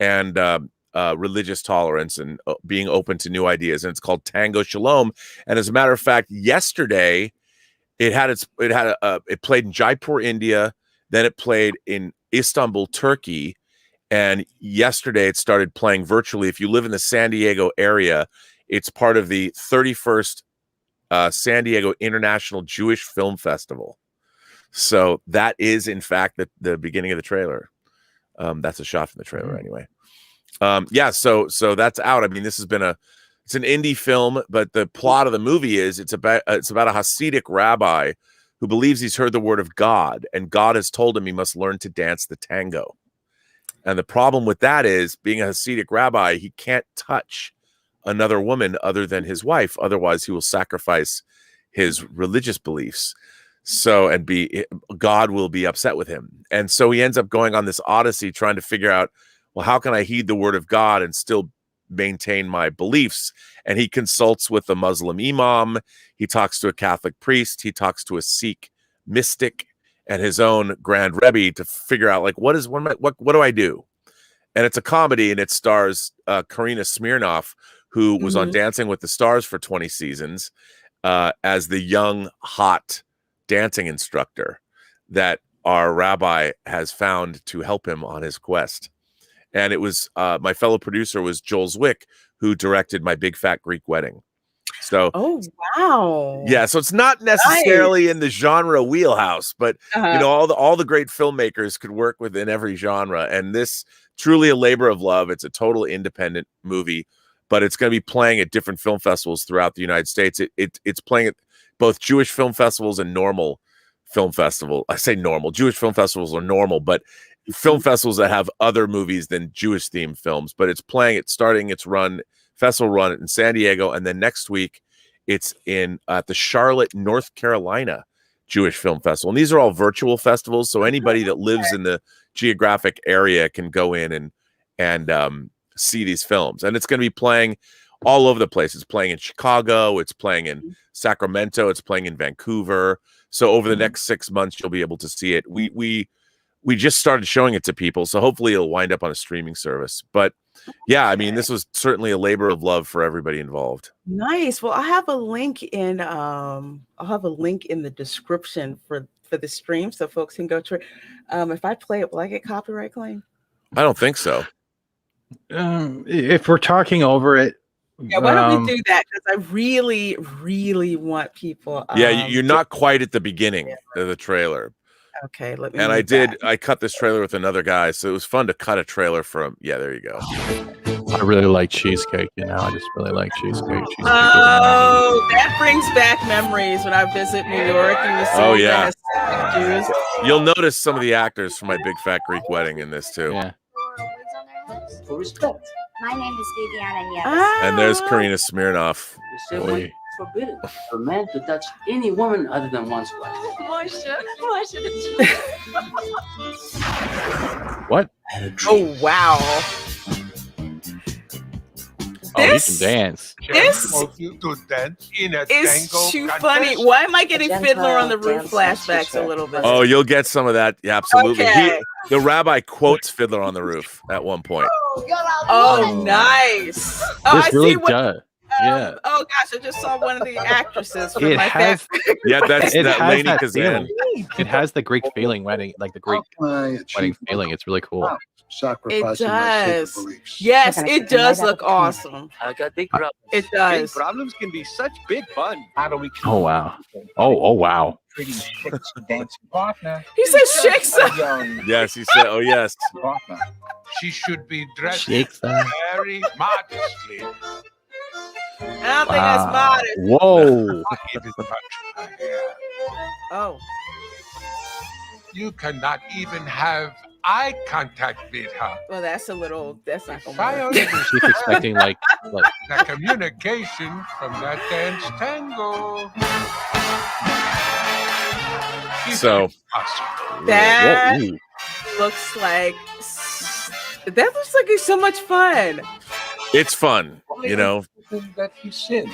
and religious tolerance and being open to new ideas. And it's called Tango Shalom. And as a matter of fact, yesterday it played in Jaipur, India. Then it played in Istanbul, Turkey. And yesterday it started playing virtually. If you live in the San Diego area, it's part of the 31st San Diego International Jewish Film Festival. So that is, in fact, the beginning of the trailer. That's a shot from the trailer anyway. So that's out. I mean, it's an indie film, but the plot of the movie is it's about a Hasidic rabbi who believes he's heard the word of God, and God has told him he must learn to dance the tango. And the problem with that is, being a Hasidic rabbi, he can't touch another woman other than his wife. Otherwise, he will sacrifice his religious beliefs. So, God will be upset with him. And so he ends up going on this odyssey trying to figure out, well, how can I heed the word of God and still maintain my beliefs? And he consults with a Muslim imam. He talks to a Catholic priest. He talks to a Sikh mystic and his own grand rebbe to figure out, like, what do I do? And it's a comedy, and it stars Karina Smirnoff, who was on Dancing with the Stars for 20 seasons as the young, hot dancing instructor that our rabbi has found to help him on his quest. And it was my fellow producer was Joel Zwick, who directed My Big Fat Greek Wedding. So, oh wow, yeah. So it's not necessarily in the genre wheelhouse, but all the great filmmakers could work within every genre. And this truly a labor of love. It's a total independent movie, but it's going to be playing at different film festivals throughout the United States. It's playing at both Jewish film festivals and normal film festival. I say normal. Jewish film festivals are normal, but film festivals that have other movies than Jewish themed films. But it's starting its festival run in San Diego, and then next week it's at the Charlotte, North Carolina Jewish Film Festival. And these are all virtual festivals, so anybody that lives in the geographic area can go in and see these films. And it's going to be playing all over the place. It's playing in Chicago, it's playing in Sacramento, it's playing in Vancouver. So over the next 6 months, you'll be able to see it. we just started showing it to people, so hopefully it'll wind up on a streaming service. But yeah, I mean, this was certainly a labor of love for everybody involved. Nice. Well, I have a link in I'll have a link in the description for the stream so folks can go to it. If I play it, will I get copyright claim? I don't think so. If we're talking over it, Yeah, why don't we do that? Because I really, really want people. Yeah, you're not quite at the beginning of the trailer. Okay, let me. And move back. I cut this trailer with another guy, so it was fun to cut a trailer from. Yeah, there you go. I really like cheesecake. I just really like cheesecake. Oh, that brings back memories when I visit New York and you see Oh, yeah. Jews. You'll notice some of the actors from My Big Fat Greek Wedding in this too. Yeah. For respect. My name is Viviana Nieves. And there's Karina Smirnoff. They say it's forbidden for a man to touch any woman other than one's wife. What? Oh wow! Oh, you This- can dance. This You to dance in a is tango too contest? funny. Why am I getting Gentile Fiddler on the Roof dance flashbacks a respect. little bit? Oh, you'll get some of that. Yeah, absolutely. Okay. The rabbi quotes Fiddler on the Roof at one point. Oh, nice. Oh, This I really see what. does. Yeah. Oh goch, I just saw one of the actresses from It my has- Yeah, that's It that has Lainey that Kazan. feeling. It has the Greek feeling wedding, like the Greek wedding feeling. It's really cool. Sacrificing It my sacred does. beliefs. Yes, Okay, it does right look up the camera. awesome. I got big problems. It Big does. problems can be such big fun. How do we keep Oh wow. Oh wow. treating chicks dancing partner? He said shakes up. Yes, he said. Oh yes. Partner. She should be dressed Shakes up. very modestly. I don't think that's modest. Whoa. Not even touch her hair. Oh, You cannot even have eye contact with her. well, that's a little. That's not If I gonna only work. She's expecting like the communication from that dance tango. Is So impossible. That Whoa, ooh. looks like. That looks like it's so much fun. it's fun, you know. That he sins.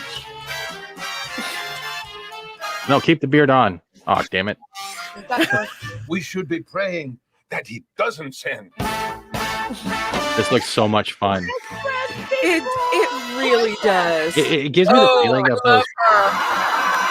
No, keep the beard on. Oh damn it. We should be praying that he doesn't sin. This looks so much fun. It really does. It gives me the feeling of I love those.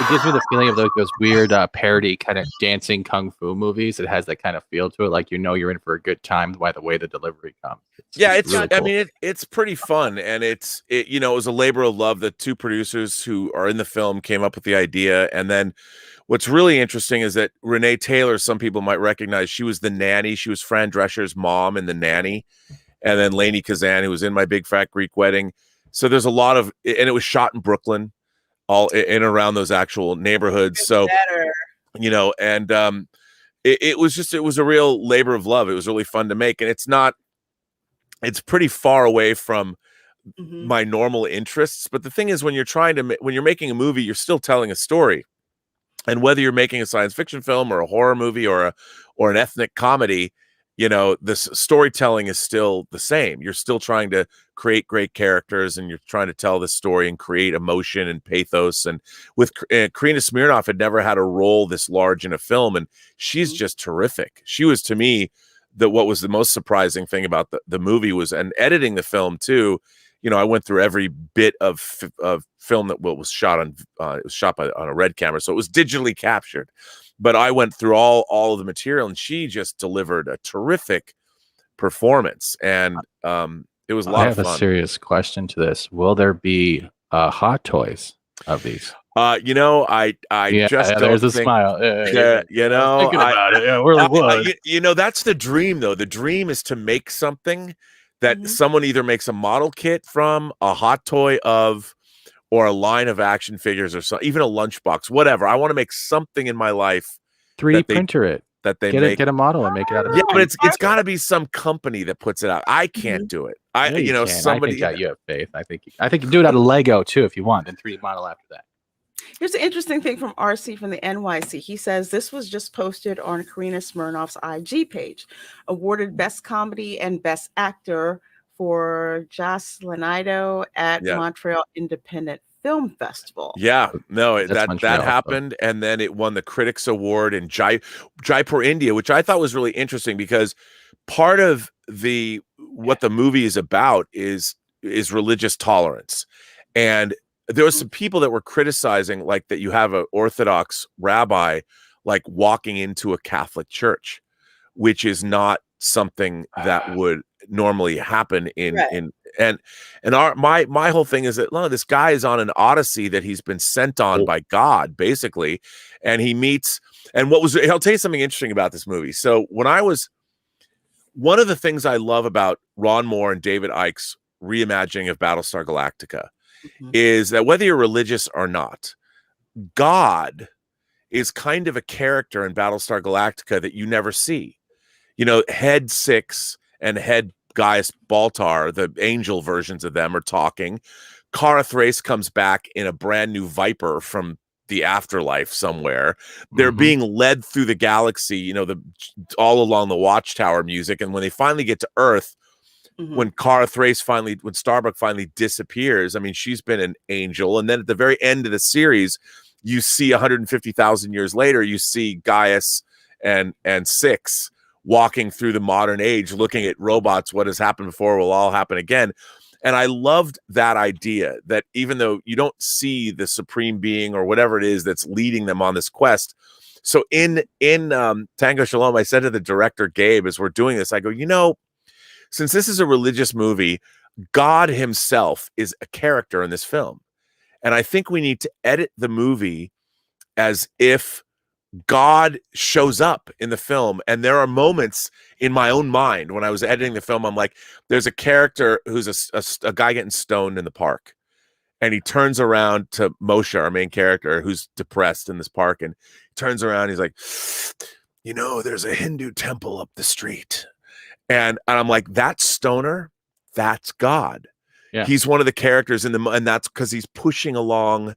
It gives me the feeling of those weird parody kind of dancing kung fu movies. It has that kind of feel to it, like you're in for a good time by the way the delivery comes. Yeah, it's. really I cool. mean, it's pretty fun, and it was a labor of love. The two producers who are in the film came up with the idea, and then what's really interesting is that Renee Taylor, some people might recognize, she was the nanny. She was Fran Drescher's mom in The Nanny, and then Lainey Kazan, who was in My Big Fat Greek Wedding. So there's a lot of, and it was shot in Brooklyn, all in and around those actual neighborhoods. So Better. and it was a real labor of love. It was really fun to make, and it's pretty far away from Mhm. my normal interests. But the thing is, when you're making a movie, you're still telling a story, and whether you're making a science fiction film or a horror movie or an ethnic comedy, this storytelling is still the same. You're still trying to create great characters, and you're trying to tell this story and create emotion and pathos. And with Karina Smirnoff had never had a role this large in a film, and she's just terrific. She was, to me, what was the most surprising thing about the movie was, and editing the film too. I went through every bit of film that was shot on. It was shot on a red camera, so it was digitally captured. But I went through all of the material, and she just delivered a terrific performance, and it was a lot I of have fun. a serious question to this. Will there be hot toys of these? I just don't there's a think. smile. Yeah, Thinking about it. Yeah, really was. That's the dream, though. The dream is to make something that Mhm. someone either makes a model kit from, a hot toy of, or a line of action figures, or even a lunchbox, whatever. I want to make something in my life 3D that they- printer it. that they Get make. a model and make it out of. Yeah, but it's got to be some company that puts it out. I can't do it. Yeah, you can. Somebody. I think that you have faith. I think you do it out of Lego too if you want. Then 3D model after that. Here's an interesting thing from RC from the NYC. He says this was just posted on Karina Smirnoff's IG page. Awarded Best Comedy and Best Actor for Jocelynito at Yeah. Montreal Independent Film Festival. Yeah, no, That's that Montreal, so. happened, and then it won the Critics Award in Jaipur, India, which I thought was really interesting because part of what the movie is about is religious tolerance, and there was some people that were criticizing like that you have an Orthodox rabbi like walking into a Catholic church, which is not something that would normally happen in my whole thing is that this guy is on an odyssey that he's been sent on by God basically, and he meets, and I'll tell you something interesting about this movie. So one of the things I love about Ron Moore and David Icke's reimagining of Battlestar Galactica is that whether you're religious or not, God is kind of a character in Battlestar Galactica that you never see. You know, Head 6 and Head Gaius Baltar, the angel versions of them, are talking. Cara Thrace comes back in a brand new Viper from the afterlife somewhere. They're being led through the galaxy, you know, all along the Watchtower music. And when they finally get to Earth, when Cara Thrace when Starbuck finally disappears, I mean, she's been an angel. And then at the very end of the series, you see 150,000 years later, you see Gaius and Six walking through the modern age, looking at robots. What has happened before will all happen again. And I loved that idea that even though you don't see the supreme being or whatever it is that's leading them on this quest. So in Tango Shalom, I said to the director, Gabe, as we're doing this, I go, you know, since this is a religious movie, God himself is a character in this film. And I think we need to edit the movie as if God shows up in the film. And there are moments in my own mind when I was editing the film, I'm like, there's a character who's a guy getting stoned in the park. And he turns around to Moshe, our main character, who's depressed in this park. And he turns around, he's like, you know, there's a Hindu temple up the street. And I'm like, that stoner, that's God. Yeah. He's one of the characters and that's because he's pushing along.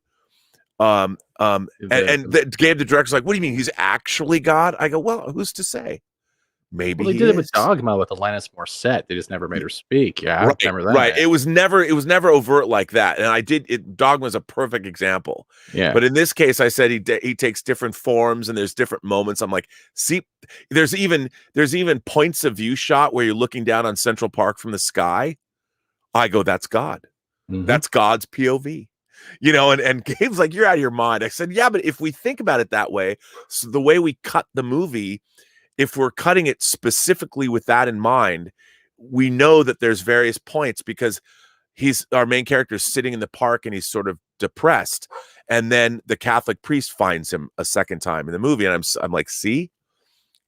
Gabe, the director's like, what do you mean he's actually God? I go, well, who's to say? Maybe they did it with Dogma with Alanis Morissette. They just never made her speak. Yeah, right, I remember that. Right. It was never overt like that. And Dogma's a perfect example. Yeah. But in this case, I said he takes different forms and there's different moments. I'm like, see, there's even points of view shot where you're looking down on Central Park from the sky. I go, that's God. That's God's POV. You know, and Gabe's like, you're out of your mind. I said, yeah, but if we think about it that way, so the way we cut the movie, if we're cutting it specifically with that in mind, we know that there's various points because our main character is sitting in the park and he's sort of depressed. And then the Catholic priest finds him a second time in the movie. And I'm like, see,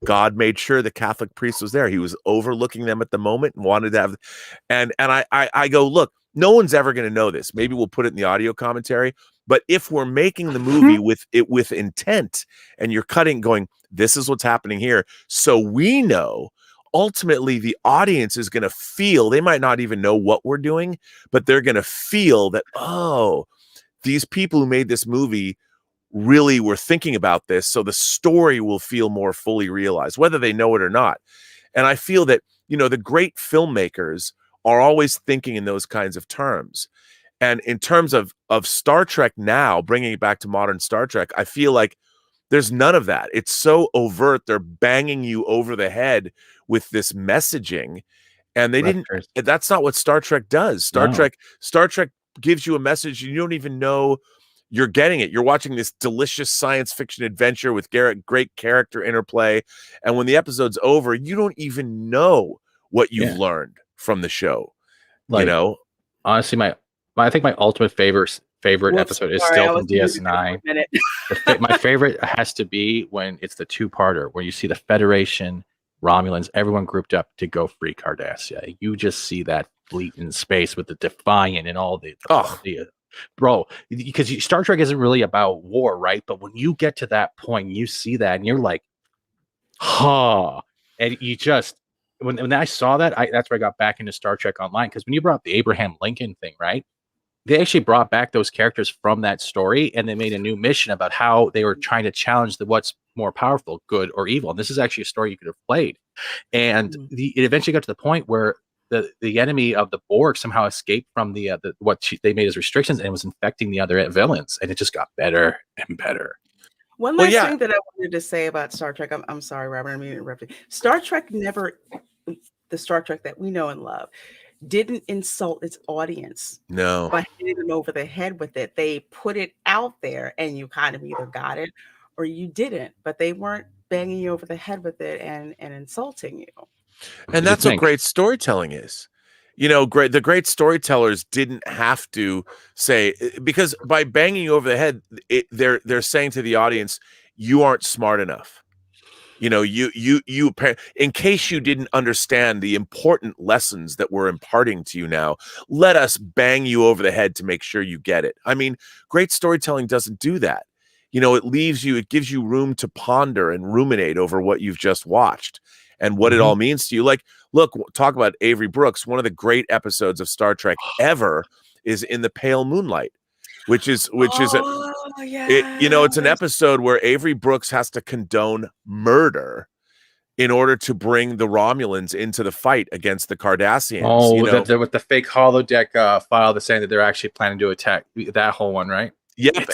God made sure the Catholic priest was there. He was overlooking them at the moment and wanted to have, and I go, look, no one's ever going to know this. Maybe we'll put it in the audio commentary. But if we're making the movie with intent and you're cutting going, this is what's happening here. So we know ultimately the audience is going to feel, they might not even know what we're doing, but they're going to feel that, oh, these people who made this movie really were thinking about this. So the story will feel more fully realized, whether they know it or not. And I feel that, you know, the great filmmakers are always thinking in those kinds of terms. And in terms of Star Trek now, bringing it back to modern Star Trek, I feel like there's none of that. It's so overt. They're banging you over the head with this messaging. And that's not what Star Trek does. Star Trek gives you a message. You don't even know you're getting it. You're watching this delicious science fiction adventure with great character interplay. And when the episode's over, you don't even know what you've learned from the show. Like, you know, honestly, I think my ultimate favorite episode is still from DS9. My favorite has to be when it's the two-parter where you see the Federation, Romulans, everyone grouped up to go free Cardassia. You just see that fleet in space with the Defiant and all the bro, because Star Trek isn't really about war, right? But when you get to that point, you see that and you're like, and you just when I saw that, that's where I got back into Star Trek Online, because when you brought up the Abraham Lincoln thing, right? They actually brought back those characters from that story, and they made a new mission about how they were trying to challenge what's more powerful, good or evil. And this is actually a story you could have played. And it eventually got to the point where the enemy of the Borg somehow escaped from they made as restrictions and was infecting the other villains, and it just got better and better. One last thing that I wanted to say about Star Trek. I'm sorry, Robert, I mean to interrupt you. Star Trek the Star Trek that we know and love, didn't insult its audience. No. By hitting them over the head with it. They put it out there and you kind of either got it or you didn't, but they weren't banging you over the head with it and insulting you. And that's what great storytelling is. You know, the great storytellers didn't have to say, because by banging you over the head, they're saying to the audience, you aren't smart enough. You know, you in case you didn't understand the important lessons that we're imparting to you now, let us bang you over the head to make sure you get it. I mean, great storytelling doesn't do that. You know, it gives you room to ponder and ruminate over what you've just watched and what it all means to you. Like, look, talk about Avery Brooks. One of the great episodes of Star Trek ever is In the Pale Moonlight, which is it's an episode where Avery Brooks has to condone murder in order to bring the Romulans into the fight against the Cardassians. Oh, with the fake holodeck file that's saying that they're actually planning to attack that whole one, right? Yep,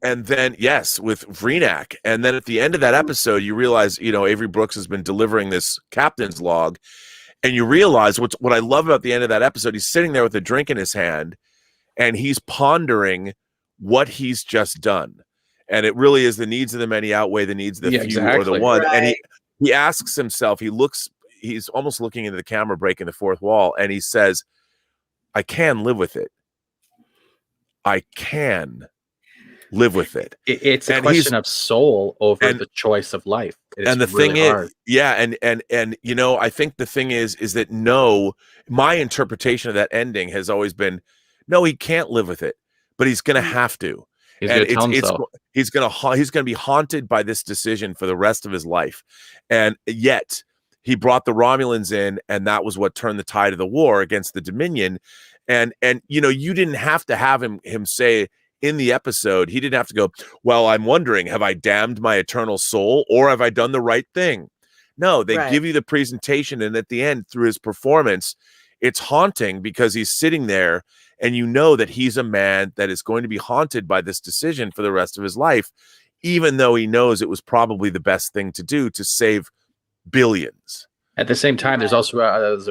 and then yes, with Vreenak, and then at the end of that episode, you realize Avery Brooks has been delivering this captain's log, and you realize what I love about the end of that episode. He's sitting there with a drink in his hand, and he's pondering what he's just done, and it really is the needs of the many outweigh the needs of the few or the one. Right. And he asks himself, he's almost looking into the camera, breaking the fourth wall, and he says, "I can live with it. I can live with it." It's a question of soul over the choice of life. And the thing is, I think the thing is that my interpretation of that ending has always been, no, he can't live with it, but he's going to have to. He's going to be haunted by this decision for the rest of his life. And yet he brought the Romulans in, and that was what turned the tide of the war against the Dominion. And you didn't have to have him say in the episode, he didn't have to go, well, I'm wondering, have I damned my eternal soul or have I done the right thing? No, they give you the presentation, and at the end, through his performance, it's haunting because he's sitting there and you know that he's a man that is going to be haunted by this decision for the rest of his life, even though he knows it was probably the best thing to do to save billions. At the same time, there's also there's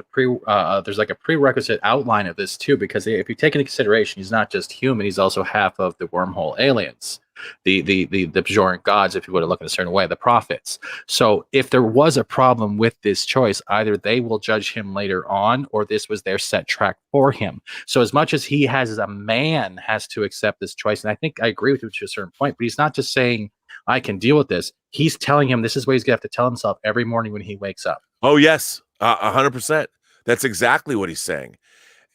like a prerequisite outline of this too, because if you take into consideration, he's not just human; he's also half of the wormhole aliens, the Bajoran gods, if you were to look in a certain way, the prophets. So, if there was a problem with this choice, either they will judge him later on, or this was their set track for him. So, as much as he as a man has to accept this choice, and I think I agree with you to a certain point, but he's not just saying, I can deal with this. He's telling him this is what he's going to have to tell himself every morning when he wakes up. Oh, yes, 100%. That's exactly what he's saying.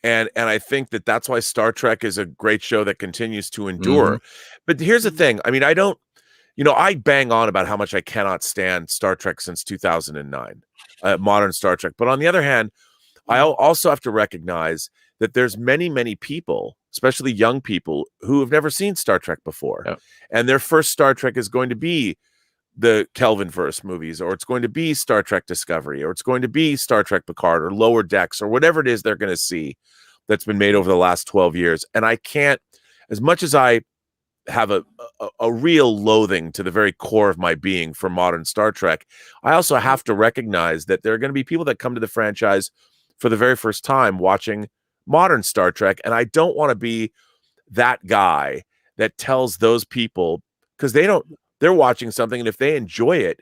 And I think that's why Star Trek is a great show that continues to endure. But here's the thing. I mean, I bang on about how much I cannot stand Star Trek since 2009, modern Star Trek. But on the other hand, I also have to recognize that there's many, many people, especially young people, who have never seen Star Trek before. Yep. And their first Star Trek is going to be the Kelvinverse movies, or it's going to be Star Trek Discovery, or it's going to be Star Trek Picard, or Lower Decks, or whatever it is they're going to see that's been made over the last 12 years. And I can't, as much as I have a real loathing to the very core of my being for modern Star Trek, I also have to recognize that there are going to be people that come to the franchise for the very first time watching modern Star Trek. And I don't want to be that guy that tells those people, because they're watching something, and if they enjoy it,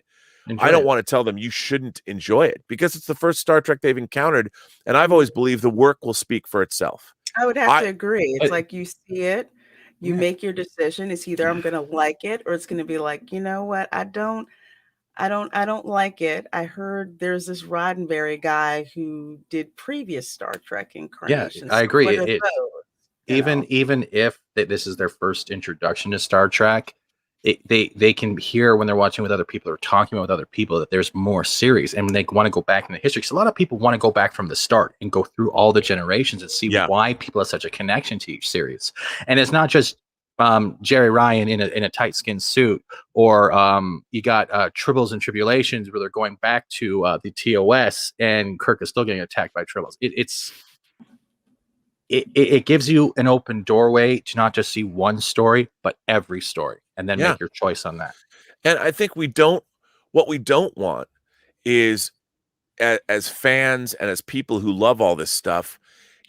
I don't want to tell them you shouldn't enjoy it, because it's the first Star Trek they've encountered. And I've always believed the work will speak for itself. I would have to agree. It's like you see it, you make your decision. It's either I'm going to like it, or it's going to be like, you know what? I don't like it. I heard there's this Roddenberry guy who did previous Star Trek incarnations. Yeah, I agree. Even if this is their first introduction to Star Trek, they can hear when they're watching with other people or talking with other people that there's more series, and they want to go back in the history. Because a lot of people want to go back from the start and go through all the generations and see why people have such a connection to each series. And it's not just Jerry Ryan in a tight skin suit, or you got Tribbles and Tribulations where they're going back to the TOS and Kirk is still getting attacked by Tribbles. It gives you an open doorway to not just see one story, but every story, and then make your choice on that. And I think what we don't want is, as fans and as people who love all this stuff,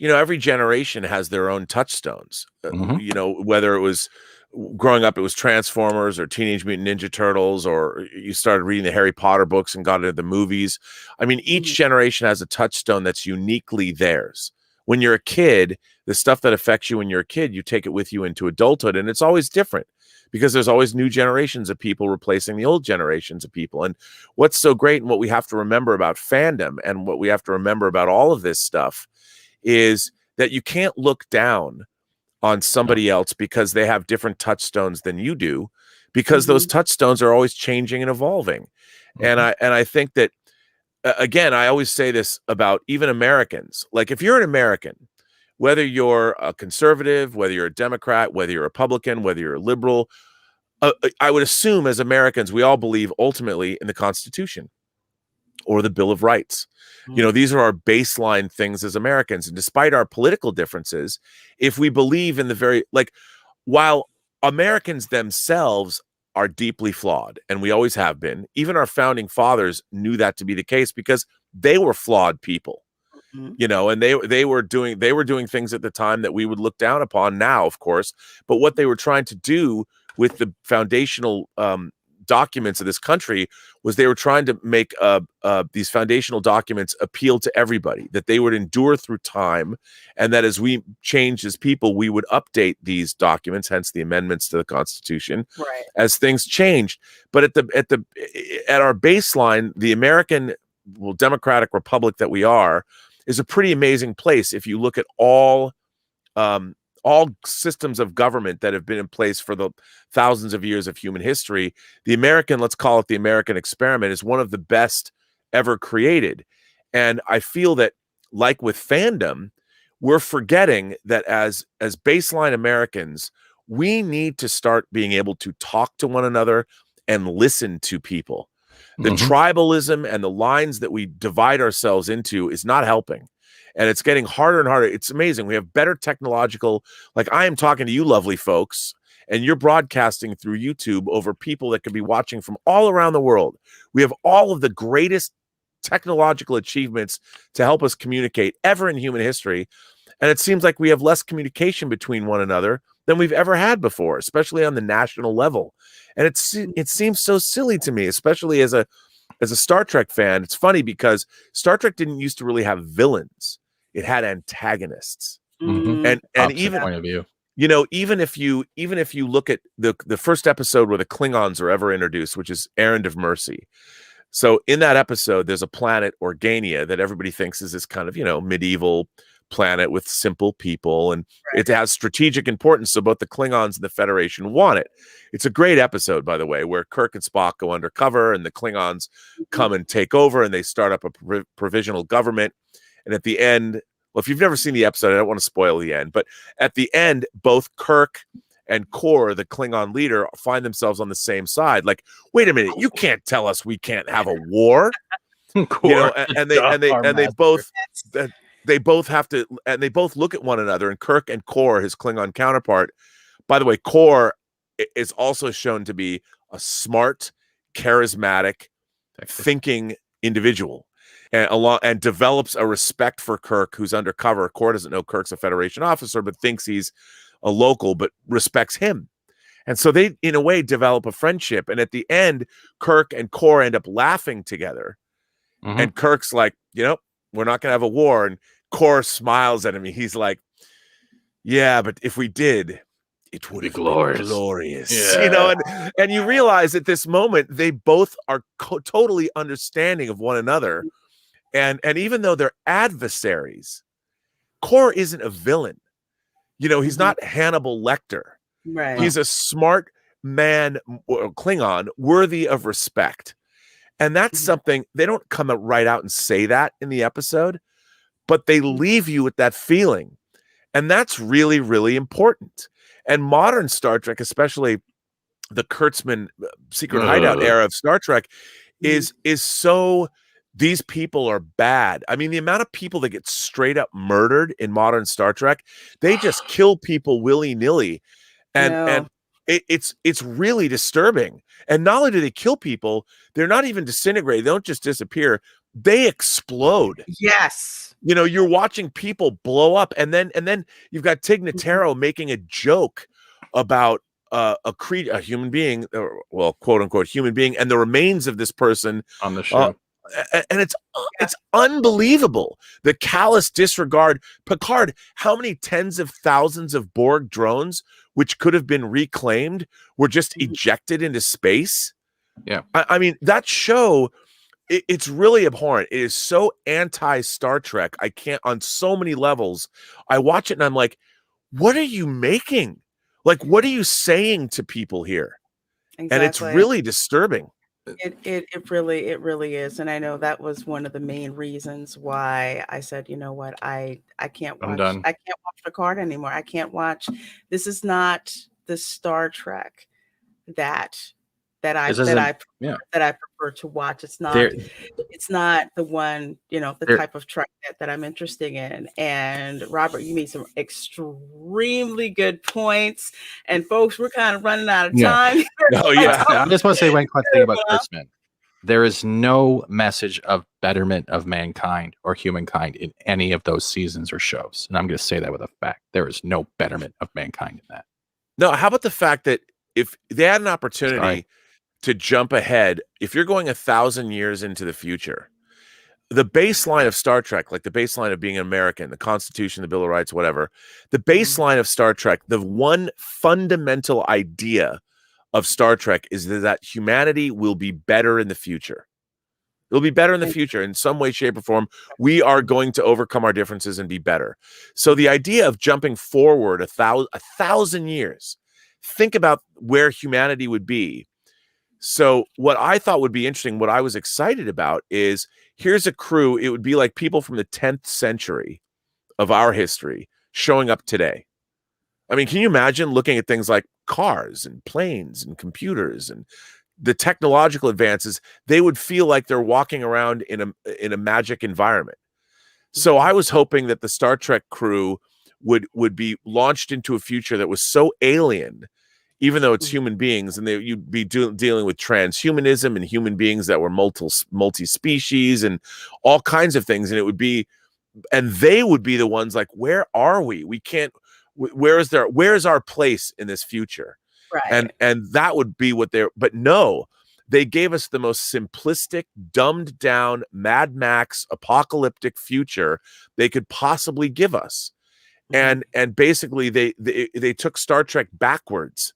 every generation has their own touchstones. Whether it was growing up, it was Transformers or Teenage Mutant Ninja Turtles, or you started reading the Harry Potter books and got into the movies. I mean, each generation has a touchstone that's uniquely theirs. When you're a kid, the stuff that affects you when you're a kid, you take it with you into adulthood, and it's always different because there's always new generations of people replacing the old generations of people. And what's so great and what we have to remember about fandom and what we have to remember about all of this stuff is that you can't look down on somebody else because they have different touchstones than you do, because those touchstones are always changing and evolving. And I think that, again, I always say this about even Americans. Like, if you're an American, whether you're a conservative, whether you're a Democrat, whether you're a Republican, whether you're a liberal, I would assume as Americans, we all believe ultimately in the Constitution or the Bill of Rights. These are our baseline things as Americans. And despite our political differences, if we believe in while Americans themselves are deeply flawed, and we always have been, even our founding fathers knew that to be the case because they were flawed people, and they were doing things at the time that we would look down upon now, of course. But what they were trying to do with the foundational documents of this country was they were trying to make these foundational documents appeal to everybody, that they would endure through time, and that as we changed as people, we would update these documents, hence the amendments to the Constitution, as things changed. But at our baseline, the American democratic republic that we are is a pretty amazing place. If you look at all systems of government that have been in place for the thousands of years of human history, the American, let's call it the American experiment, is one of the best ever created. And I feel that, like with fandom, we're forgetting that as baseline Americans, we need to start being able to talk to one another and listen to people. The tribalism and the lines that we divide ourselves into is not helping. And it's getting harder and harder. It's amazing. We have better technological, like I am talking to you lovely folks, and you're broadcasting through YouTube over people that could be watching from all around the world. We have all of the greatest technological achievements to help us communicate ever in human history. And it seems like we have less communication between one another than we've ever had before, especially on the national level. And it seems so silly to me, especially as a Star Trek fan. It's funny because Star Trek didn't used to really have villains. It had antagonists. And even point of view. Even if you look at the first episode where the Klingons are ever introduced, which is Errand of Mercy. So in that episode, there's a planet, Organia, that everybody thinks is this kind of, medieval planet with simple people, and it has strategic importance. So both the Klingons and the Federation want it. It's a great episode, by the way, where Kirk and Spock go undercover and the Klingons come and take over, and they start up a provisional government. And at the end, well, if you've never seen the episode, I don't want to spoil the end, but at the end, both Kirk and Kor, the Klingon leader, find themselves on the same side. Like, wait a minute, you can't tell us we can't have a war. And they both have to, and they both look at one another. And Kirk and Kor, his Klingon counterpart, by the way, Kor is also shown to be a smart, charismatic, thinking individual. And develops a respect for Kirk, who's undercover. Kor doesn't know Kirk's a Federation officer, but thinks he's a local, but respects him. And so they, in a way, develop a friendship. And at the end, Kirk and Kor end up laughing together. And Kirk's like, we're not going to have a war. And Kor smiles at him. He's like, yeah, but if we did, it would be glorious. Yeah. And you realize at this moment, they both are totally understanding of one another. And even though they're adversaries, Kor isn't a villain. He's not Hannibal Lecter. Right. He's a smart man, Klingon, worthy of respect. And that's something, they don't come right out and say that in the episode, but they leave you with that feeling. And that's really, really important. And modern Star Trek, especially the Kurtzman secret hideout era of Star Trek, is so, these people are bad. I mean, the amount of people that get straight up murdered in modern Star Trek, they just kill people willy-nilly. And it's really disturbing. And not only do they kill people, they're not even disintegrated. They don't just disappear. They explode. Yes. You know, you're watching people blow up, and then you've got Tig Notaro making a joke about a human being, or, well, quote unquote human being, and the remains of this person on the show. And it's unbelievable, the callous disregard. Picard, how many tens of thousands of Borg drones, which could have been reclaimed, were just ejected into space? Yeah. I mean, that show, it's really abhorrent. It is so anti-Star Trek. I can't, on so many levels. I watch it and I'm like, what are you making? Like, what are you saying to people here? Exactly. And it's really disturbing. It really is. And I know that was one of the main reasons why I said, you know what, I can't watch, I can't watch Picard anymore. I can't watch. This is not the Star Trek that I prefer to watch. It's not the one, you know, the type of Trek that I'm interested in. And Robert, you made some extremely good points. And folks, we're kind of running out of time. Oh yeah. I just want to say one quick thing about Kurtzman. There is no message of betterment of mankind or humankind in any of those seasons or shows. And I'm going to say that with a fact. There is no betterment of mankind in that. No, how about the fact that if they had an opportunity to jump ahead, if you're going 1,000 years into the future, the baseline of Star Trek, like the baseline of being an American, the Constitution, the Bill of Rights, whatever, the baseline of Star Trek, the one fundamental idea of Star Trek is that humanity will be better in the future. It'll be better in the future in some way, shape, or form. We are going to overcome our differences and be better. So the idea of jumping forward 1,000 years, think about where humanity would be. So what I thought would be interesting, what I was excited about is, here's a crew. It would be like people from the 10th century of our history showing up today. I mean, can you imagine looking at things like cars and planes and computers and the technological advances? They would feel like they're walking around in a magic environment. So I was hoping that the Star Trek crew would be launched into a future that was so alien, even though it's human beings, and you'd be dealing with transhumanism and human beings that were multi-species and all kinds of things. And they would be the ones like, where are we? We can't, where's our place in this future? Right. And that would be what but no, they gave us the most simplistic, dumbed down, Mad Max apocalyptic future they could possibly give us. And basically they took Star Trek backwards,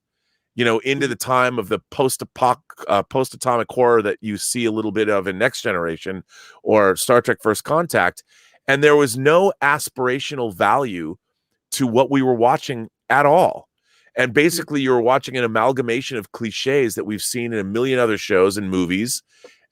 you know, into the time of the post-atomic horror that you see a little bit of in Next Generation or Star Trek First Contact. And there was no aspirational value to what we were watching at all. And basically you were watching an amalgamation of cliches that we've seen in a million other shows and movies.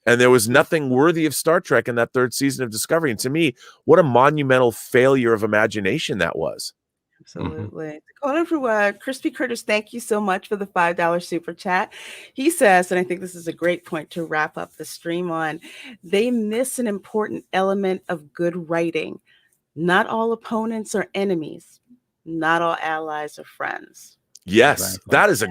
And there was nothing worthy of Star Trek in that third season of Discovery. And to me, what a monumental failure of imagination that was. Absolutely. Calling for Crispy Critters, thank you so much for the $5 super chat. He says, and I think this is a great point to wrap up the stream on, they miss an important element of good writing. Not all opponents are enemies. Not all allies are friends. Yes, that is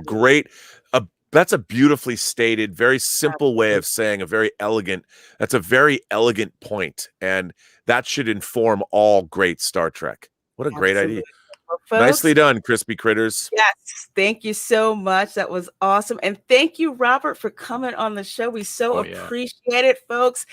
that's a beautifully stated, very simple way of saying that's a very elegant point. And that should inform all great Star Trek. What a great idea. Well, folks, nicely done, Crispy Critters. Yes, thank you so much. That was awesome. And thank you, Robert, for coming on the show. We appreciate it, folks.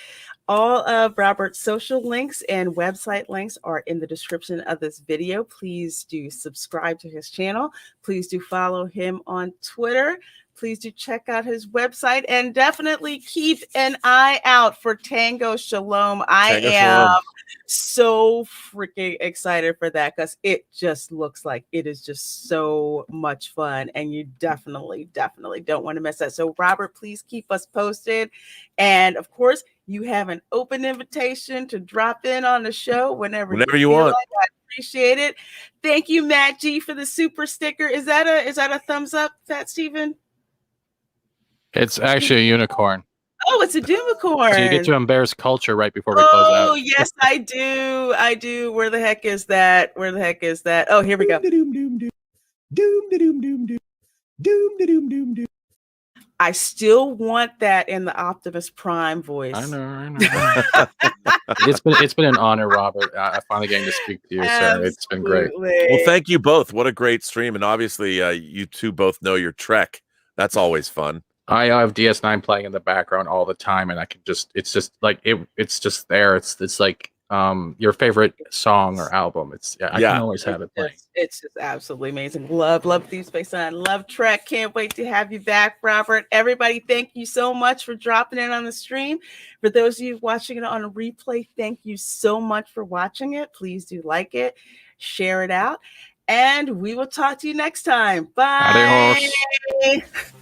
All of Robert's social links and website links are in the description of this video. Please do subscribe to his channel. Please do follow him on Twitter. Please do check out his website and definitely keep an eye out for Tango Shalom. I am so freaking excited for that because it just looks like it is just so much fun and you definitely don't want to miss that. So Robert, please keep us posted. And of course, you have an open invitation to drop in on the show whenever you want. Like appreciate it. Thank you, Matt G, for the super sticker. Is that a thumbs up, Fat Steven? It's actually a unicorn. Oh, it's a Doomicorn. So you get to embarrass culture right before we close out. Oh, yes, I do. I do. Where the heck is that? Where the heck is that? Oh, here we go. I still want that in the Optimus Prime voice. I know. It's been an honor, Robert. I finally getting to speak to you, sir. It's been great. Well, thank you both. What a great stream. And obviously, you two both know your Trek. That's always fun. I have DS9 playing in the background all the time, and I can just it's just there. It's like your favorite song or album. I can always have it playing. It's just absolutely amazing. Love Deep Space Nine. Love Trek. Can't wait to have you back, Robert. Everybody, thank you so much for dropping in on the stream. For those of you watching it on a replay, thank you so much for watching it. Please do like it, share it out, and we will talk to you next time. Bye. Adios.